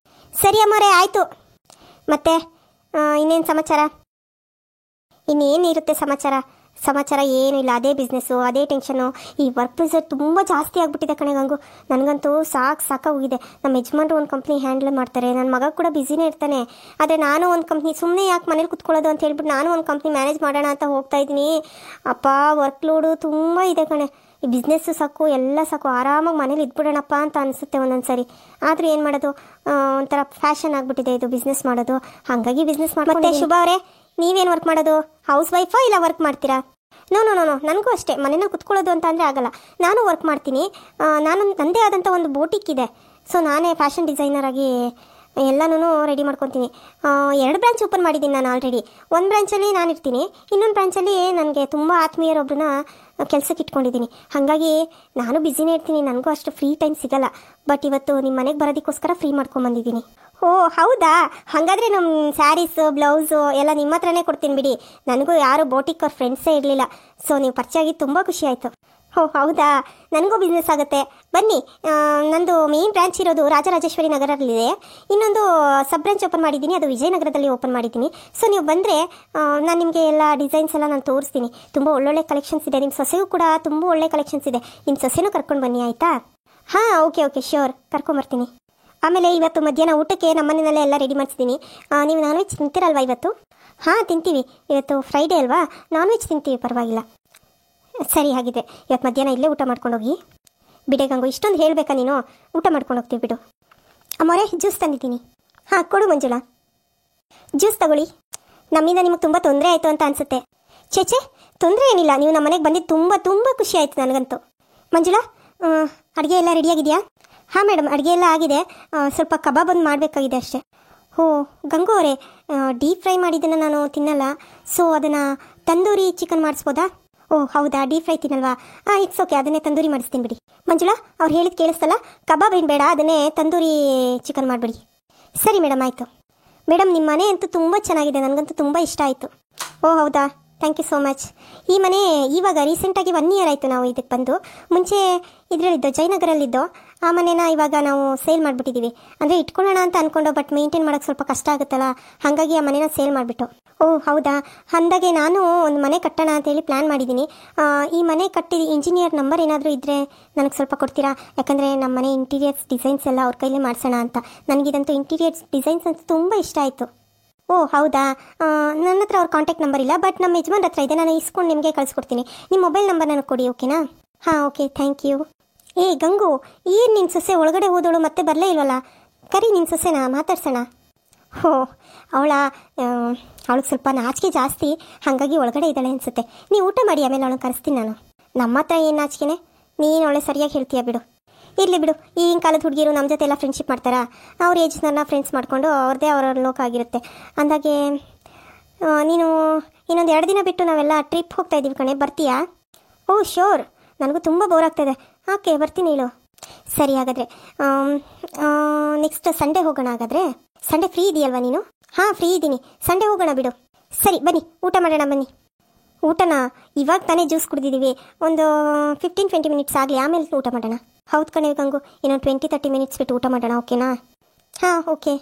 ಸರಿ ಅಮ್ಮರೇ, ಆಯಿತು. ಮತ್ತೆ ಇನ್ನೇನು ಸಮಾಚಾರ? ಇನ್ನೇನಿರುತ್ತೆ ಸಮಾಚಾರ? ಸಮಾಚಾರ ಏನೂ ಇಲ್ಲ. ಅದೇ ಬಿಸ್ನೆಸ್ಸು, ಅದೇ ಟೆನ್ಷನು. ಈ ವರ್ಕ್ ಪ್ರೆಷರ್ ತುಂಬ ಜಾಸ್ತಿ ಆಗಿಬಿಟ್ಟಿದೆ ಕಣೆ ಗಂಗು. ನನಗಂತೂ ಸಾಕಾಗೋಗಿದೆ. ನಮ್ಮ ಯಜಮಾನ್ರು ಒಂದು ಕಂಪ್ನಿ ಹ್ಯಾಂಡಲ್ ಮಾಡ್ತಾರೆ, ನನ್ನ ಮಗ ಕೂಡ ಬ್ಯುಸಿನೇ ಇರ್ತಾನೆ. ಆದರೆ ನಾನು ಒಂದು ಕಂಪ್ನಿ, ಸುಮ್ಮನೆ ಯಾಕೆ ಮನೇಲಿ ಕುತ್ಕೊಳ್ಳೋದು ಅಂತ ಹೇಳ್ಬಿಟ್ಟು ನಾನು ಒಂದು ಕಂಪ್ನಿ ಮ್ಯಾನೇಜ್ ಮಾಡೋಣ ಅಂತ ಹೋಗ್ತಾ ಇದ್ದೀನಿ. ಅಪ್ಪ, ವರ್ಕ್ ಲೋಡು ತುಂಬ ಇದೆ ಕಣೆ. ಈ ಬಿಸ್ನೆಸ್ಸು ಸಾಕು, ಎಲ್ಲ ಸಾಕು, ಆರಾಮಾಗಿ ಮನೇಲಿ ಇದ್ಬಿಡೋಣಪ್ಪ ಅಂತ ಅನಿಸುತ್ತೆ ಒಂದೊಂದು ಸರಿ. ಆದರೆ ಏನು ಮಾಡೋದು, ಒಂಥರ ಫ್ಯಾಷನ್ ಆಗಿಬಿಟ್ಟಿದೆ ಇದು ಬಿಸ್ನೆಸ್ ಮಾಡೋದು. ಹಾಗಾಗಿ ಬಿಸ್ನೆಸ್ ಮಾಡ್ಕೊಂಡು. ಶುಭ ಅವರೇ, ನೀವೇನು ವರ್ಕ್ ಮಾಡೋದು? ಹೌಸ್ ವೈಫಾ ಇಲ್ಲ ವರ್ಕ್ ಮಾಡ್ತೀರಾ? ನೋ ನೋ ನೋ ನೋ, ನನಗೂ ಅಷ್ಟೇ. ಮನೇನ ಕುತ್ಕೊಳ್ಳೋದು ಅಂತ ಅಂದರೆ ಆಗಲ್ಲ. ನಾನು ವರ್ಕ್ ಮಾಡ್ತೀನಿ. ನನ್ನದೇ ಆದಂಥ ಒಂದು ಬೋಟಿಕ್ ಇದೆ. ಸೊ ನಾನೇ ಫ್ಯಾಷನ್ ಡಿಸೈನರ್ ಆಗಿ ಎಲ್ಲನೂ ರೆಡಿ ಮಾಡ್ಕೊತೀನಿ. 2 ಬ್ರಾಂಚ್ ಓಪನ್ ಮಾಡಿದ್ದೀನಿ ನಾನು ಆಲ್ರೆಡಿ. ಒಂದು ಬ್ರಾಂಚಲ್ಲಿ ನಾನು ಇರ್ತೀನಿ, ಇನ್ನೊಂದು ಬ್ರಾಂಚಲ್ಲಿ ನನಗೆ ತುಂಬ ಆತ್ಮೀಯರೊಬ್ಬರನ್ನ ಕೆಲಸಕ್ಕೆ ಇಟ್ಕೊಂಡಿದ್ದೀನಿ. ಹಾಗಾಗಿ ನಾನು ಬ್ಯುಸಿನೇ ಇರ್ತೀನಿ, ನನಗೂ ಅಷ್ಟು ಫ್ರೀ ಟೈಮ್ ಸಿಗಲ್ಲ. ಬಟ್ ಇವತ್ತು ನಿಮ್ಮ ಮನೆಗೆ ಬರೋದಕ್ಕೋಸ್ಕರ ಫ್ರೀ ಮಾಡ್ಕೊಂಬಂದಿದ್ದೀನಿ. ಓ ಹೌದಾ, ಹಾಗಾದರೆ ನಮ್ಮ ಸ್ಯಾರೀಸು, ಬ್ಲೌಸು ಎಲ್ಲ ನಿಮ್ಮ ಹತ್ರನೇ ಕೊಡ್ತೀನಿ ಬಿಡಿ. ನನಗೂ ಯಾರು ಬೋಟಿಕ್ ಅವ್ರ ಫ್ರೆಂಡ್ಸೇ ಇರಲಿಲ್ಲ. ಸೊ ನೀವು ಪರಿಚಯ ಆಗಿ ತುಂಬ ಖುಷಿ ಆಯಿತು. ಓ ಹೌದಾ, ನನಗೂ ಬಿಸ್ನೆಸ್ ಆಗುತ್ತೆ, ಬನ್ನಿ. ನಂದು ಮೇನ್ ಬ್ರಾಂಚ್ ಇರೋದು ರಾಜರಾಜೇಶ್ವರಿ ನಗರದಲ್ಲಿದೆ. ಇನ್ನೊಂದು ಸಬ್ ಬ್ರಾಂಚ್ ಓಪನ್ ಮಾಡಿದ್ದೀನಿ, ಅದು ವಿಜಯನಗರದಲ್ಲಿ ಓಪನ್ ಮಾಡಿದ್ದೀನಿ. ಸೊ ನೀವು ಬಂದರೆ ನಾನು ನಿಮಗೆ ಎಲ್ಲ ಡಿಸೈನ್ಸ್ ಎಲ್ಲ ನಾನು ತೋರಿಸ್ತೀನಿ. ತುಂಬ ಒಳ್ಳೊಳ್ಳೆ ಕಲೆಕ್ಷನ್ಸ್ ಇದೆ. ನಿಮ್ಮ ಸೊಸೆಗೂ ಕೂಡ ತುಂಬ ಒಳ್ಳೆ ಕಲೆಕ್ಷನ್ಸ್ ಇದೆ. ನಿಮ್ಮ ಸೊಸೆನೂ ಕರ್ಕೊಂಡು ಬನ್ನಿ, ಆಯಿತಾ? ಹಾಂ, ಓಕೆ ಓಕೆ, ಶ್ಯೂರ್, ಕರ್ಕೊಂಬರ್ತೀನಿ. ಆಮೇಲೆ ಇವತ್ತು ಮಧ್ಯಾಹ್ನ ಊಟಕ್ಕೆ ನಮ್ಮ ಮನೆಯಲ್ಲೇ ಎಲ್ಲ ರೆಡಿ ಮಾಡಿಸಿದ್ದೀನಿ. ನೀವು ನಾನ್ ವೆಜ್ ತಿಂತೀರಲ್ವಾ ಇವತ್ತು? ಹಾಂ ತಿಂತೀವಿ. ಇವತ್ತು ಫ್ರೈಡೇ ಅಲ್ವಾ, ನಾನ್ ವೆಜ್ ತಿಂತೀವಿ, ಪರವಾಗಿಲ್ಲ. ಸರಿ, ಹಾಗಿದೆ ಇವತ್ತು ಮಧ್ಯಾಹ್ನ ಇಲ್ಲೇ ಊಟ ಮಾಡ್ಕೊಂಡೋಗಿ. ಬಿಡೆ ಗಂಗು, ಇಷ್ಟೊಂದು ಹೇಳಬೇಕಾ ನೀನು? ಊಟ ಮಾಡ್ಕೊಂಡು ಹೋಗ್ತೀವಿ ಬಿಡು. ಅಮ್ಮರೇ, ಜ್ಯೂಸ್ ತಂದಿದ್ದೀನಿ. ಹಾಂ ಕೊಡು ಮಂಜುಳಾ, ಜ್ಯೂಸ್ ತಗೊಳ್ಳಿ. ನಮ್ಮಿಂದ ನಿಮಗೆ ತುಂಬ ತೊಂದರೆ ಆಯಿತು ಅಂತ ಅನಿಸುತ್ತೆ. ಚೇಚೆ, ತೊಂದರೆ ಏನಿಲ್ಲ. ನೀವು ನಮ್ಮ ಮನೆಗೆ ಬಂದಿದ್ದು ತುಂಬ ತುಂಬ ಖುಷಿ ಆಯಿತು ನನಗಂತೂ. ಮಂಜುಳಾ, ಅಡುಗೆ ಎಲ್ಲ ರೆಡಿಯಾಗಿದೆಯಾ? ಹಾಂ ಮೇಡಮ್, ಅಡುಗೆ ಎಲ್ಲ ಆಗಿದೆ. ಸ್ವಲ್ಪ ಕಬಾಬ್ ಒಂದು ಮಾಡಬೇಕಾಗಿದೆ ಅಷ್ಟೇ. ಓ ಗಂಗು ಅವರೇ, ಡೀಪ್ ಫ್ರೈ ಮಾಡಿದ್ದನ್ನು ನಾನು ತಿನ್ನಲ್ಲ. ಸೊ ಅದನ್ನು ತಂದೂರಿ ಚಿಕನ್ ಮಾಡಿಸ್ಬೋದಾ? ಓ ಹೌದಾ, ಡೀಪ್ ಫ್ರೈ ತಿನ್ನಲ್ವಾ? ಇಟ್ಸ್ ಓಕೆ, ಅದನ್ನೇ ತಂದೂರಿ ಮಾಡಿಸ್ತೀನಿ ಬಿಡಿ. ಮಂಜುಳಾ, ಅವ್ರು ಹೇಳಿದ್ದು ಕೇಳಿಸ್ತಲ್ಲ, ಕಬಾಬ್ ಏನು ಬೇಡ, ಅದನ್ನೇ ತಂದೂರಿ ಚಿಕನ್ ಮಾಡಿಬಿಡಿ. ಸರಿ ಮೇಡಮ್, ಆಯಿತು. ಮೇಡಮ್, ನಿಮ್ಮ ಮನೆ ಅಂತೂ ತುಂಬ ಚೆನ್ನಾಗಿದೆ, ನನಗಂತೂ ತುಂಬ ಇಷ್ಟ ಆಯಿತು. ಓ ಹೌದಾ, ಥ್ಯಾಂಕ್ ಯು ಸೋ ಮಚ್. ಈ ಮನೆ ಇವಾಗ ರೀಸೆಂಟಾಗಿ 1 ಇಯರ್ ಆಯಿತು ನಾವು ಇದಕ್ಕೆ ಬಂದು. ಮುಂಚೆ ಇದರಲ್ಲಿದ್ದೋ, ಜಯನಗರಲ್ಲಿದ್ದೋ. ಆ ಮನೇನ ಇವಾಗ ನಾವು ಸೇಲ್ ಮಾಡಿಬಿಟ್ಟಿದ್ದೀವಿ. ಅಂದರೆ ಇಟ್ಕೊಳ್ಳೋಣ ಅಂತ ಅಂದ್ಕೊಂಡು, ಬಟ್ ಮೇಂಟೈನ್ ಮಾಡೋಕ್ಕೆ ಸ್ವಲ್ಪ ಕಷ್ಟ ಆಗುತ್ತಲ್ಲ, ಹಾಗಾಗಿ ಆ ಮನೇನ ಸೇಲ್ ಮಾಡಿಬಿಟ್ಟು. ಓ ಹೌದಾ, ಅಂದಾಗೆ ನಾನು ಒಂದು ಮನೆ ಕಟ್ಟೋಣ ಅಂತೇಳಿ ಪ್ಲ್ಯಾನ್ ಮಾಡಿದ್ದೀನಿ. ಈ ಮನೆ ಕಟ್ಟಿ ಇಂಜಿನಿಯರ್ ನಂಬರ್ ಏನಾದರೂ ಇದ್ದರೆ ನನಗೆ ಸ್ವಲ್ಪ ಕೊಡ್ತೀರಾ? ಯಾಕಂದರೆ ನಮ್ಮ ಮನೆ ಇಂಟೀರಿಯರ್ಸ್ ಡಿಸೈನ್ಸ್ ಎಲ್ಲ ಅವ್ರ ಕೈಲೇ ಮಾಡಿಸೋಣ ಅಂತ. ನನಗಿದಂತೂ ಇಂಟೀರಿಯರ್ಸ್ ಡಿಸೈನ್ಸ್ ಅಂತೂ ತುಂಬ ಇಷ್ಟ ಆಯಿತು. ಓ ಹೌದಾ, ನನ್ನ ಹತ್ರ ಅವ್ರ ಕಾಂಟ್ಯಾಕ್ಟ್ ನಂಬರ್ ಇಲ್ಲ, ಬಟ್ ನಮ್ಮ ಯಜಮಾನ್ ಹತ್ರ ಇದೆ. ನಾನು ಇಸ್ಕೊಂಡು ನಿಮಗೆ ಕಳಿಸ್ಕೊಡ್ತೀನಿ. ನಿಮ್ಮ ಮೊಬೈಲ್ ನಂಬರ್ ನನಗೆ ಕೊಡಿ, ಓಕೆನಾ? ಹಾಂ ಓಕೆ, ಥ್ಯಾಂಕ್ ಯು. ಏ ಗಂಗು, ಏನು ನಿನ್ನ ಸೊಸೆ ಒಳಗಡೆ ಹೋದವಳು ಮತ್ತೆ ಬರಲೇ ಇಲ್ವಲ್ಲ? ಕರಿ ನಿನ್ನ ಸೊಸೆನಾ, ಮಾತಾಡ್ಸೋಣ. ಹೋ, ಅವಳಿಗೆ ಸ್ವಲ್ಪ ನಾಚಿಕೆ ಜಾಸ್ತಿ, ಹಾಗಾಗಿ ಒಳಗಡೆ ಇದ್ದಾಳೆ ಅನಿಸುತ್ತೆ. ನೀವು ಊಟ ಮಾಡಿ, ಆಮೇಲೆ ಅವಳನ್ನ ಕರೆಸ್ತೀನಿ ನಾನು. ನಮ್ಮ ಹತ್ರ ಏನು ನಾಚಿಕೆನೆ? ನೀನು ಒಳ್ಳೆ ಸರಿಯಾಗಿ ಹೇಳ್ತೀಯ ಬಿಡು. ಇರಲಿ ಬಿಡು, ಈಗಿನ ಕಾಲದ ಹುಡುಗಿರು ನಮ್ಮ ಜೊತೆ ಎಲ್ಲ ಫ್ರೆಂಡ್ಶಿಪ್ ಮಾಡ್ತಾರಾ? ಅವ್ರ ಏಜ್ನನ್ನ ಫ್ರೆಂಡ್ಸ್ ಮಾಡಿಕೊಂಡು ಅವ್ರದ್ದೇ ಅವರ ಲೋಕ ಆಗಿರುತ್ತೆ. ಅಂದಾಗೆ ನೀನು ಇನ್ನೊಂದು 2 ದಿನ ಬಿಟ್ಟು ನಾವೆಲ್ಲ ಟ್ರಿಪ್ ಹೋಗ್ತಾ ಇದ್ದೀವಿ ಕಣೆ, ಬರ್ತೀಯಾ? ಓ ಶ್ಯೂರ್, ನನಗೂ ತುಂಬ ಬೋರ್ ಆಗ್ತಾಯಿದೆ. ಓಕೆ ಬರ್ತೀನಿ ಹೇಳು. ಸರಿ ಹಾಗಾದರೆ ನೆಕ್ಸ್ಟ್ ಸಂಡೇ ಹೋಗೋಣ. ಹಾಗಾದರೆ ಸಂಡೇ ಫ್ರೀ ಇದೆಯಲ್ವಾ ನೀನು? ಹಾಂ ಫ್ರೀ ಇದ್ದೀನಿ, ಸಂಡೇ ಹೋಗೋಣ ಬಿಡು. ಸರಿ ಬನ್ನಿ ಊಟ ಮಾಡೋಣ ಬನ್ನಿ. ಊಟನ ಇವಾಗ ತಾನೇ ಜ್ಯೂಸ್ ಕುಡಿದಿದ್ದೀವಿ, ಒಂದು 15-20 ಮಿನಿಟ್ಸ್ ಆಗಲಿ, ಆಮೇಲೆ ಊಟ ಮಾಡೋಣ. ಹೌದು ಕಣೆ ಗಂಗು, ಇನ್ನೊಂದು 20-30 ಮಿನಿಟ್ಸ್ ಬಿಟ್ಟು ಊಟ ಮಾಡೋಣ, ಓಕೆನಾ? ಹಾಂ ಓಕೆ.